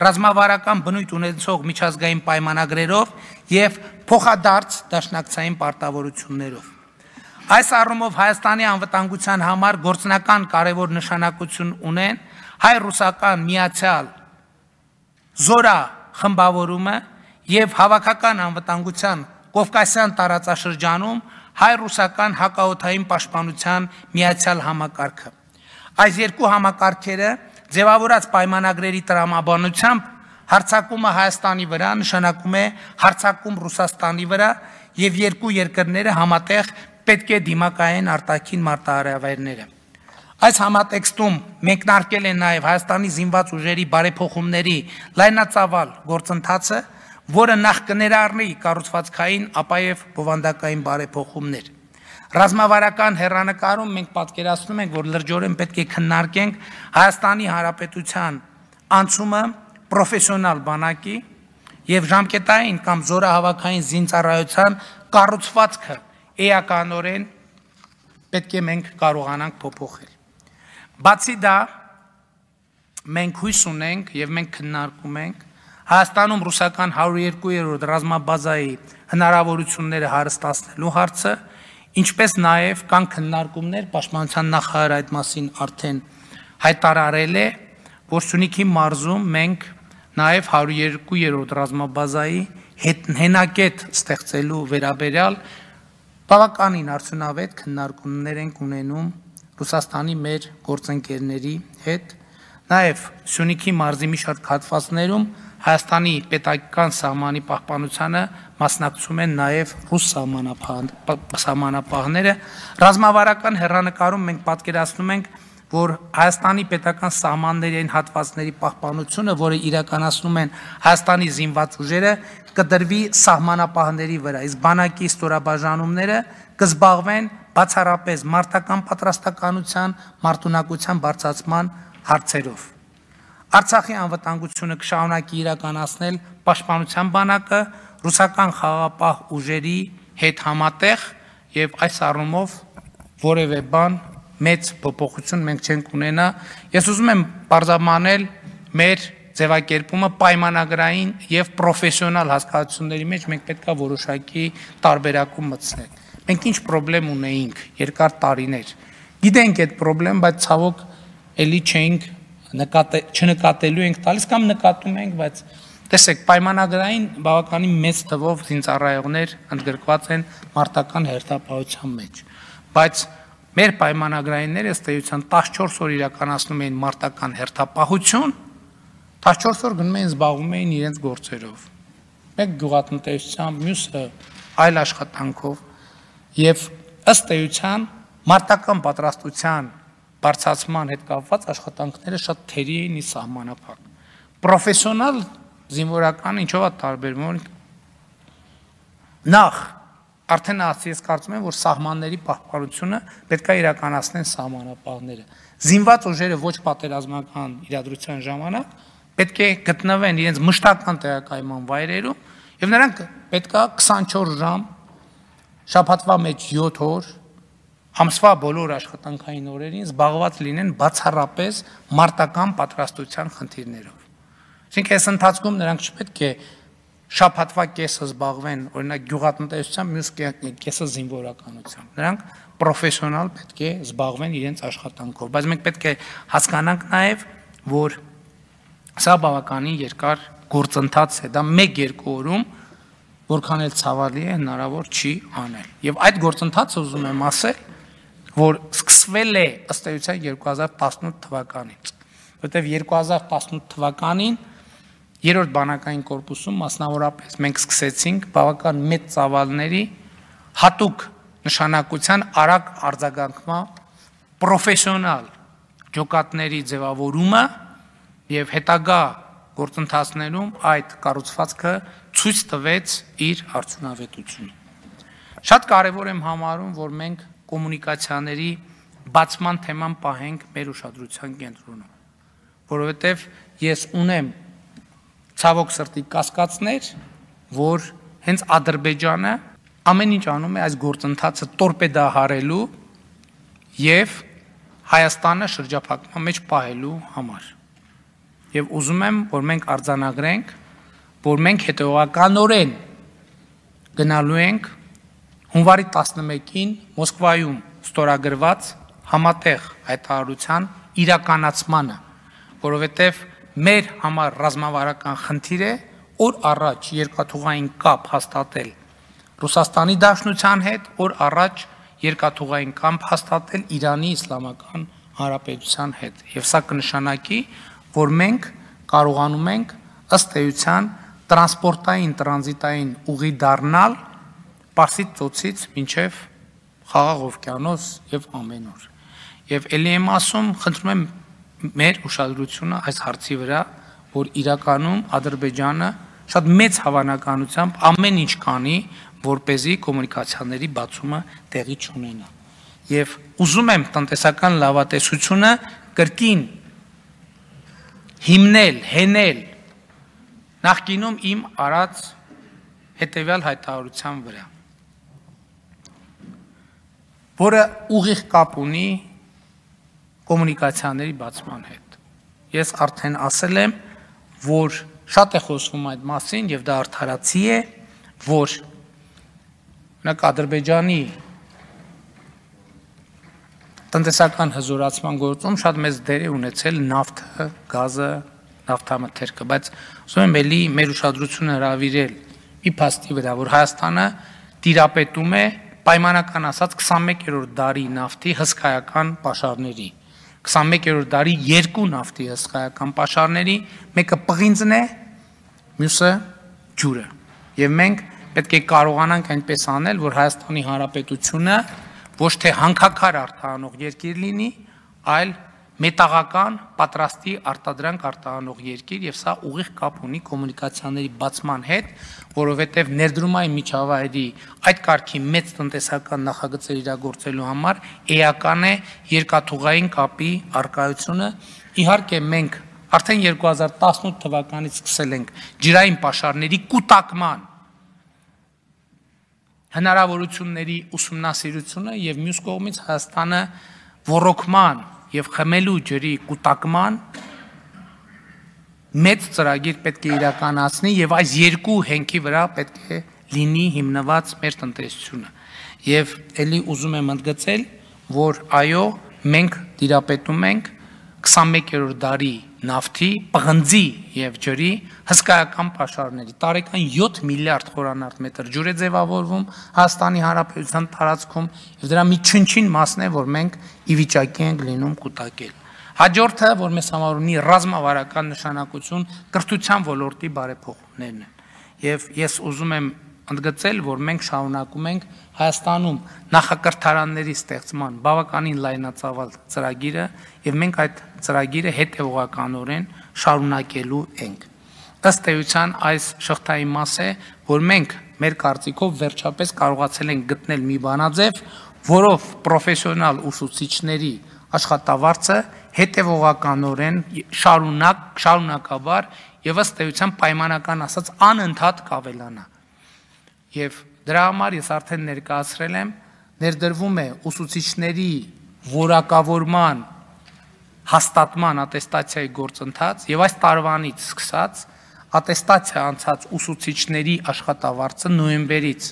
ռազմավարական բնույթ ունեցող միջազգային պայմանագրերով եւ փոխադարձ դաշնակցային պարտավորություններով։ Այս առումով Հայաստանի անվտանգության համար գործնական կարևոր նշանակություն ունեն հայ-ռուսական միացյալ զորա խմբավորումը եւ հավաքական անվտանգության Կովկասյան տարածաշրջանում հայ-ռուսական հակաօդային պաշտպանության միացյալ համակարգը։ Այս երկու համակարգերը ձևավորած պայմանագրերի տրամաբանությամբ հարձակումը Հայաստանի վրա նշանակում է հարձակում Ռուսաստանի վրա եւ երկու երկրները համատեղ պետք է դիմակայեն արտաքին մարտահրավերները։ Այս համատեքստում մեկնարկել է նաեւ Հայաստանի զինված ուժերի բարեփոխումների լայնածավալ գործընթացը, որը նախ կներառնի կառուցվածքային, ապա եւ բովանդակային բարեփոխումներ։ Ռազմավարական հեռանկարում մենք պատկերացնում ենք, որ լրջորեն պետք է քննարկենք Հայաստանի Հանրապետության անցումը պրոֆեսիոնալ բանակի եւ ժամկետային կամ զորահավաքային զինծառայության կառուցվածքը էականորեն պետք է մենք կարողանանք փոփոխել։ Բացի դա, մենք հույս ունենք եւ մենք քննարկում ենք Հայաստանում ռուսական 102-րդ ռազմաբազայի հնարավորությունները հարստացնելու հարցը, ինչպես նաև կան քննարկումներ, պաշտպանության նախարարը այդ մասին արդեն հայտարարել է, որ Սյունիքի մարզում մենք նաև 102-րդ ռազմաբազայի հենակետ ստեղծելու վերաբերյալ բավականին արդյունավետ քննարկումներ ենք ունենում Ռուսաստանի մեր գործընկերների հետ, նաև Սյունիքի մարզի մի շարք հատվածներում Հայաստանի պետական սահմանի պահպանությանը մասնակցում են նաև ռուս սահմանապահները։ Ռազմավարական հեռանկարում մենք պատկերացնում ենք, որ Հայաստանի պետական սահմանների այն հատվածների պահպանությունը, որը իրականացնում են Հայաստանի զինված ուժերը, կդրվի սահմանապահների վրա, իսկ բանակի ստորաբաժանումները կզբաղվեն բացառապես մարտական պատրաստականության, մարտունակության բարձրացման հարցերով։ Արցախի անվտանգությունը կշարունակի իրականացնել պաշտպանության բանակը ռուսական խաղաղապահ ուժերի հետ համատեղ եւ այս առումով որևէ բան մեծ փոփոխություն մենք չենք ունենա։ Ես ուզում եմ բարձրամանել մեր ձևակերպումը պայմանագրային եւ պրոֆեսիոնալ հասկացությունների մեջ մենք պետքա որոշակի տարբերակում մտցնել։ Մենք ինչ խնդրեմ ունեինք երկար տարիներ։ Գիտենք այդ խնդրեմ, բայց ցավոք էլի չենք չնկատելու ենք տալիս կամ նկատում ենք, բայց տեսեք, պայմանագրային բավականին մեծ թվով զինծառայողներ ընդգրկված են մարտական հերթապահության մեջ, բայց մեր պայմանագրայինները ըստ էության 14 օր իրականացնում էին մարտական հերթապահություն, 14 օր գնում էին զբաղվում էին իրենց գործերով, մեկ գյուղատնտեսությամբ, մյուսը այլ աշխատանքով եւ ըստ էության մարտական պատրաստության բարձրացման հետ կապված աշխատանքները շատ թերի էին ի սահմանափակ։ Պրոֆեսիոնալ զինվորական ինչով է տարբերվում։ Նախ արդեն ասի ես կարծում եմ, որ սահմանների պահպանությունը պետք է իրականացնեն սահմանապահները։ Զինված ուժերը ոչ պատերազմական իրադրության ժամանակ պետք է գտնվեն իրենց մշտական տեղակայման վայրերում եւ նրանք պետք է 24 ժամ շաբաթվա մեջ 7 օր ամսվա բոլոր աշխատանքային օրերին զբաղված լինեն բացառապես մարտական պատրաստության խնդիրներով։ Այսինքն այս ընթացքում նրանք չպետք է շաբաթվա կեսը զբաղվեն, օրինակ գյուղատնտեսությամբ, մյուս կեսը զինվորականությամբ։ Նրանք պրոֆեսիոնալ պետք է զբաղվեն իրենց աշխատանքով, բայց մենք պետք է հասկանանք նաև, որ սա բավականին երկար գործընթաց է, դա 1-2 օրում որքան էլ ցավալի է հնարավոր չի անել։ Եվ այդ գործընթացը ուզում եմ ասել, որ սկսվել է ըստ էության 2018 թվականից, որտեղ 2018 թվականին երրորդ բանակային կորպուսում մասնավորապես մենք սկսեցինք բավական մեծ ծավալների հատուկ նշանակության արագ արձագանքման պրոֆեսիոնալ ջոկատների ձևավորումը եւ հետագա գործընթացներում այդ կառուցվածքը ցույց տվեց իր արդյունավետությունը։ Շատ կարևոր եմ համարում, որ մենք կոմունիկացիաների բացման թեման պահենք մեր ուշադրության կենտրոնում, որովհետև ես ունեմ ցավոք սրտի կասկածներ, որ հենց Ադրբեջանը ամեն ինչ անում է այս գործընթացը տորպեդահարելու եւ Հայաստանը շրջափակման մեջ պահելու համար։ Եվ ուզում եմ, որ մենք արձանագրենք, որ մենք հետևողականորեն գնալու ենք հունվարի 11-ին Մոսկվայում ստորագրված համատեղ հայտարարության իրականացմանը, որովհետև մեր համար ռազմավարական խնդիր է օր առաջ երկաթուղային կապ հաստատել Ռուսաստանի Դաշնության հետ օր առաջ երկաթուղային կամք հաստատել Իրանի Իսլամական Հանրապետության հետ եւ սա կնշանակի, որ մենք կարողանում ենք ըստ էության տրանսպորտային տրանզիտային ուղի դառնալ Պարսից ծոցից մինչև Խաղաղ օվկիանոս եւ ամենուր։ Եվ ելի եմ ասում, խնդրում եմ մեր ուշադրությունը այս հարցի վրա, որ իրականում Ադրբեջանը շատ մեծ հավանականությամբ ամեն ինչ կանի, որպեսզի կոմունիկացիաների բացումը տեղի չունենա։ Եվ ուզում եմ տնտեսական լավատեսությունը կրկին հիմնել, հենել նախկինում իմ արած հետևյալ հայտարարության վրա, որը ուղիղ կապ ունի կոմունիկացիաների բացման հետ։ Ես արդեն ասել եմ, որ շատ է խոսվում այդ մասին եւ դա արդարացի է, որ Ադրբեջանի տնտեսական հզորացման գործում շատ մեծ դեր է ունեցել նավթը, գազը, նավթամթերքը, բայց ուզում եմ էլի մեր ուշադրությունը հրավիրել մի փաստի վրա, որ Հայաստանը տիրապետում է պայմանական ասած 21-րդ դարի նավթի հսկայական պաշարների, 21-րդ դարի երկու նավթի հսկայական պաշարների, մեկը պղինձն է, մյուսը ջուրը, եւ մենք պետք է կարողանանք այնպես անել, որ Հայաստանի Հանրապետությունը ոչ թե հանքաքար արտահանող երկիր լինի, այլ մետաղական պատրաստի արտադրանք արտահանող երկիր եւ սա ուղիղ կապ ունի կոմունիկացիաների բացման հետ, որովհետեւ ներդրումային միջավայրի այդ կարգի մեծ տնտեսական նախագծեր իրագործելու համար էական է երկաթուղային կապի արկայությունը։ Իհարկե մենք արդեն 2018 թվականից սկսել ենք ջրային պաշարների կուտակման հնարավորությունների ուսումնասիրությունը եւ մյուս կողմից Հայաստանը ռոռոկման եւ խմելու ջրի կուտակման մեծ ծրագիր պետք է իրականացնի եւ այս երկու հենքի վրա պետք է լինի հիմնված մեր տնտեսությունը։ Եվ ելի ուզում եմ ընդգծել, որ այո, մենք տիրապետում ենք 21-րդ դարի նավթի, պղնձի եւ ջրի հսկայական պաշարների։ Տարեկան 7 միլիարդ խորանարդ մետր ջուր է ձևավորվում Հայաստանի Հանրապետության տարածքում եւ դրա մի չնչին մասն է, որ մենք ի վիճակի ենք լինում կուտակել։ Հաջորդը, որ մեզ համար ունի ռազմավարական նշանակություն, կրթության ոլորտի բարեփոխումներն են։ Եվ ես ուզում եմ ընդգծել, որ մենք շարունակում ենք Հայաստանում նախակրթարանների ստեղծման բավականին լայնածավալ ծրագիրը եւ մենք այդ ծրագիրը հետեւողականորեն շարունակելու ենք։ Ըստ էության այս շղթայի մաս է, որ մենք մեր կարծիքով վերջապես կարողացել ենք գտնել մի բանաձև, որով պրոֆեսիոնալ ուսուցիչների աշխատավարձը հետեւողականորեն շարունակաբար եւ ըստ էության պայմանական ասած անընդհատ կավելանա։ Եվ դրա համար ես արդեն ներկայացրել եմ, ներդրվում է ուսուցիչների որակավորման հաստատման ատեստացիայի գործընթաց եւ այս տարվանից սկսած ատեստացիա անցած ուսուցիչների աշխատավարձը նոյեմբերից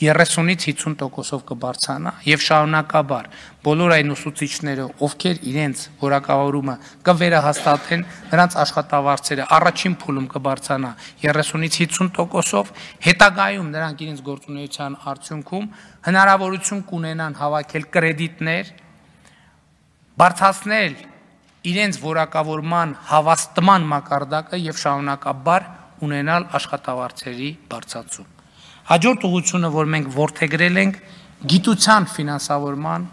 30-ից 50%-ով կբարձրանա եւ շարունակաբար բոլոր այն ուսուցիչները, ովքեր իրենց որակավորումը կվերահաստատեն, նրանց աշխատավարձերը առաջին փուլում կբարձրանա 30-ից 50%-ով, հետագայում նրանք իրենց գործունեության արդյունքում հնարավորություն կունենան հավաքել կրեդիտներ, բարձրացնել իրենց որակավորման հավաստման մակարդակը եւ շարունակաբար ունենալ աշխատավարձերի բարձրացում։ Հաջորդ ուղղությունը, որ մենք որդեգրել ենք, գիտության ֆինանսավորման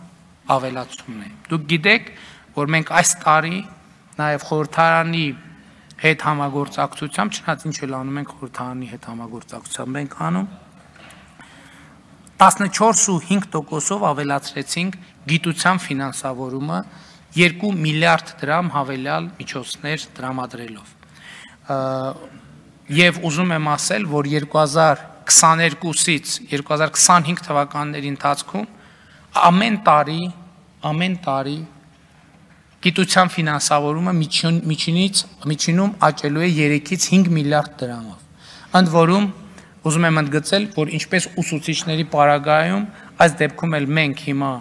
ավելացումն է։ Դուք գիտեք, որ մենք այս տարի նաև խորհրդարանի հետ համագործակցությամբ, չնայած ինչ էլ անում ենք խորհրդարանի հետ համագործակցությամբ ենք անում, 14.5%-ով ավելացրեցինք գիտության ֆինանսավորումը 2 միլիարդ դրամ հավելյալ միջոցներ տրամադրելով։ Եվ ուզում եմ ասել, որ 2022-ից 2025 թվականների ընթացքում ամեն տարի գիտության ֆինանսավորումը միջինում աճելու է 3-ից 5 միլիարդ դրամով։ Ընդ որում ուզում եմ ընդգծել, որ ինչպես ուսուցիչների պարագայում, այս դեպքում էլ մենք հիմա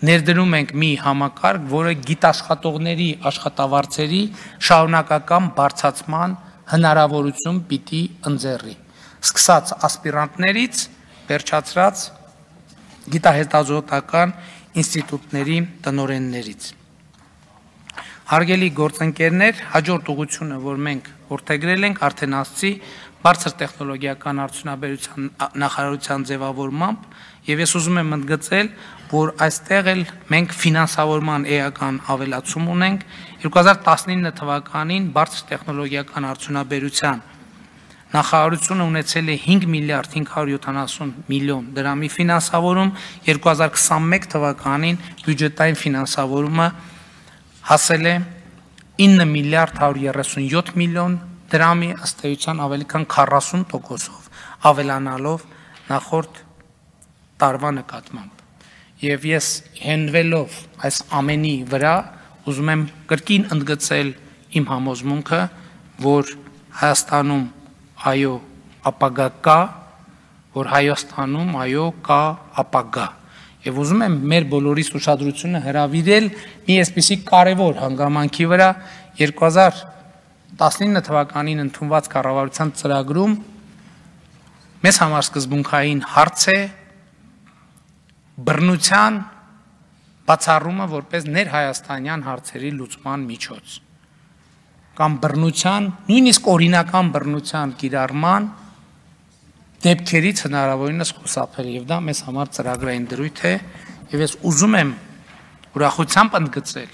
ներդրում ենք մի համակարգ, որը գիտաշխատողների աշխատավարձերի շարունակական բարձրացման հնարավորություն պիտի ընձեռի։ Սկսած ասպիրանտներից, վերջացրած գիտահետազոտական ինստիտուտների տնօրեններից։ Հարգելի գործընկերներ, հաջորդ ուղղությունը, որ մենք որդեգրել ենք, արդեն ասացի, բարձր տեխնոլոգիական արդյունաբերության նախարարության ձևավորմամբ, եւ ես ուզում եմ ընդգծել, որ այստեղ էլ մենք ֆինանսավորման էական ավելացում ունենք 2019 թվականին բարձր տեխնոլոգիական արդյունաբերության նախարարությունը ունեցել է 5 միլիարդ 570 միլիոն դրամի ֆինանսավորում, 2021 թվականին բյուջետային ֆինանսավորումը հասել է 9 միլիարդ 137 միլիոն դրամի, ըստ էության ավելի քան 40%-ով, ավելանալով նախորդ տարվա նկատմամբ։ Եվ ես հենվելով այս ամենի վրա ուզում եմ կրկին ընդգծել իմ համոզմունքը, որ Հայաստանում այո ապագա կա, որ Հայաստանում այո կա ապագա։ Եվ ուզում եմ մեր բոլորիս ուշադրությունը հրավիրել մի այսպիսի կարևոր հանգամանքի վրա 2019 թվականին ընդունված կառավարության ծրագրում մեզ համար սկզբունքային հարց է բռնության բացառումը որպես ներհայաստանյան հարցերի լուծման միջոց կամ բռնության, նույնիսկ օրինական բռնության կիրառման դեպքերից հնարավորինս խուսափել եւ դա մեզ համար ծրագրային դրույթ է եւ ես ուզում եմ ուրախությամբ ընդգծել,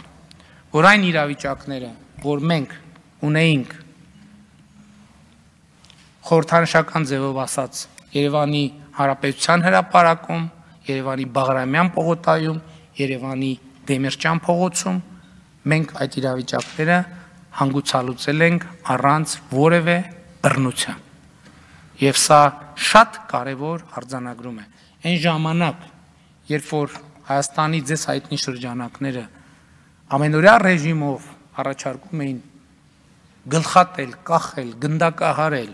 որ այն իրավիճակները, որ մենք ունեինք խորհրդանշական ձևով ասած Երևանի Հանրապետության հրապարակում, Երևանի Բաղրամյան պողոտայում, Երևանի Դեմիրճյան փողոցում, մենք այդ իրավիճակները հանգուցալուծել ենք առանց որևէ բռնության։ Եվ սա շատ կարևոր արձանագրում է։ Այն ժամանակ, երբ որ Հայաստանի ձեզ հայտնի շրջանակները ամենօրյա ռեժիմով առաջարկում էին գլխատել, կախել, գնդակահարել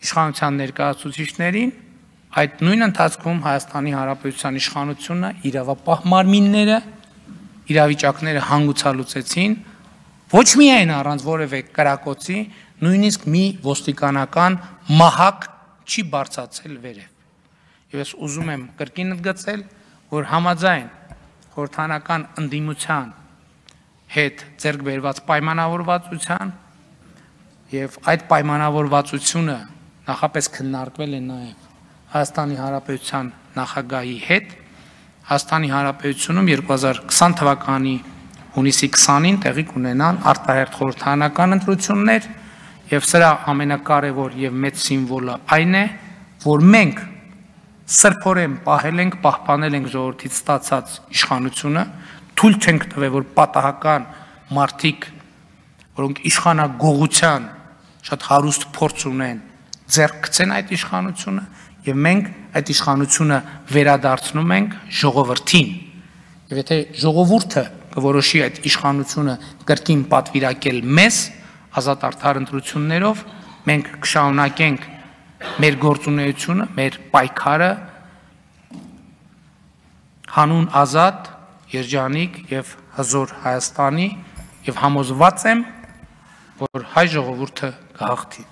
իշխանության ներկայացուցիչներին, այդ նույն ընթացքում Հայաստանի Հանրապետության իշխանությունը իրավապահ մարմինները իրավիճակները հանգուցալուծեցին ոչ միայն առանց որևէ կրակոցի, նույնիսկ մի ոստիկանական մահակ չի բարձրացել վերև։ Եվ ես ուզում եմ կրկին ընդգծել, որ համաձայն խորհրդանական ընդդիմության հետ ձեռք բերված պայմանավորվածության եւ այդ պայմանավորվածությունը նախապես քննարկվել է նաեւ Հայաստանի Հանրապետության նախագահի հետ Հայաստանի Հանրապետությունում 2020 թվականի հունիսի 20-ին տեղի կունենան արտահերթ խորհրդարանական ընտրություններ եւ սրա ամենակարևոր եւ մեծ սիմվոլը այն է, որ մենք սրբորեն պահել ենք, պահպանել ենք ժողովրդից ստացած իշխանությունը, թույլ չենք տվել, որ պատահական մարդիկ, որոնք իշխանագողության շատ հարուստ փորձ ունեն, ձեռք գցեն այդ իշխանությունը եւ մենք այդ իշխանությունը վերադարձնում ենք ժողովրդին։ Եվ եթե ժողովուրդը կորոշի այդ իշխանությունը կրկին պատվիրակել մեզ ազատ արդար ընտրություններով, մենք կշարունակենք մեր գործունեությունը, մեր պայքարը հանուն ազատ, երջանիկ եւ հզոր Հայաստանի եւ համոզված եմ, որ հայ ժողովուրդը կհաղթի։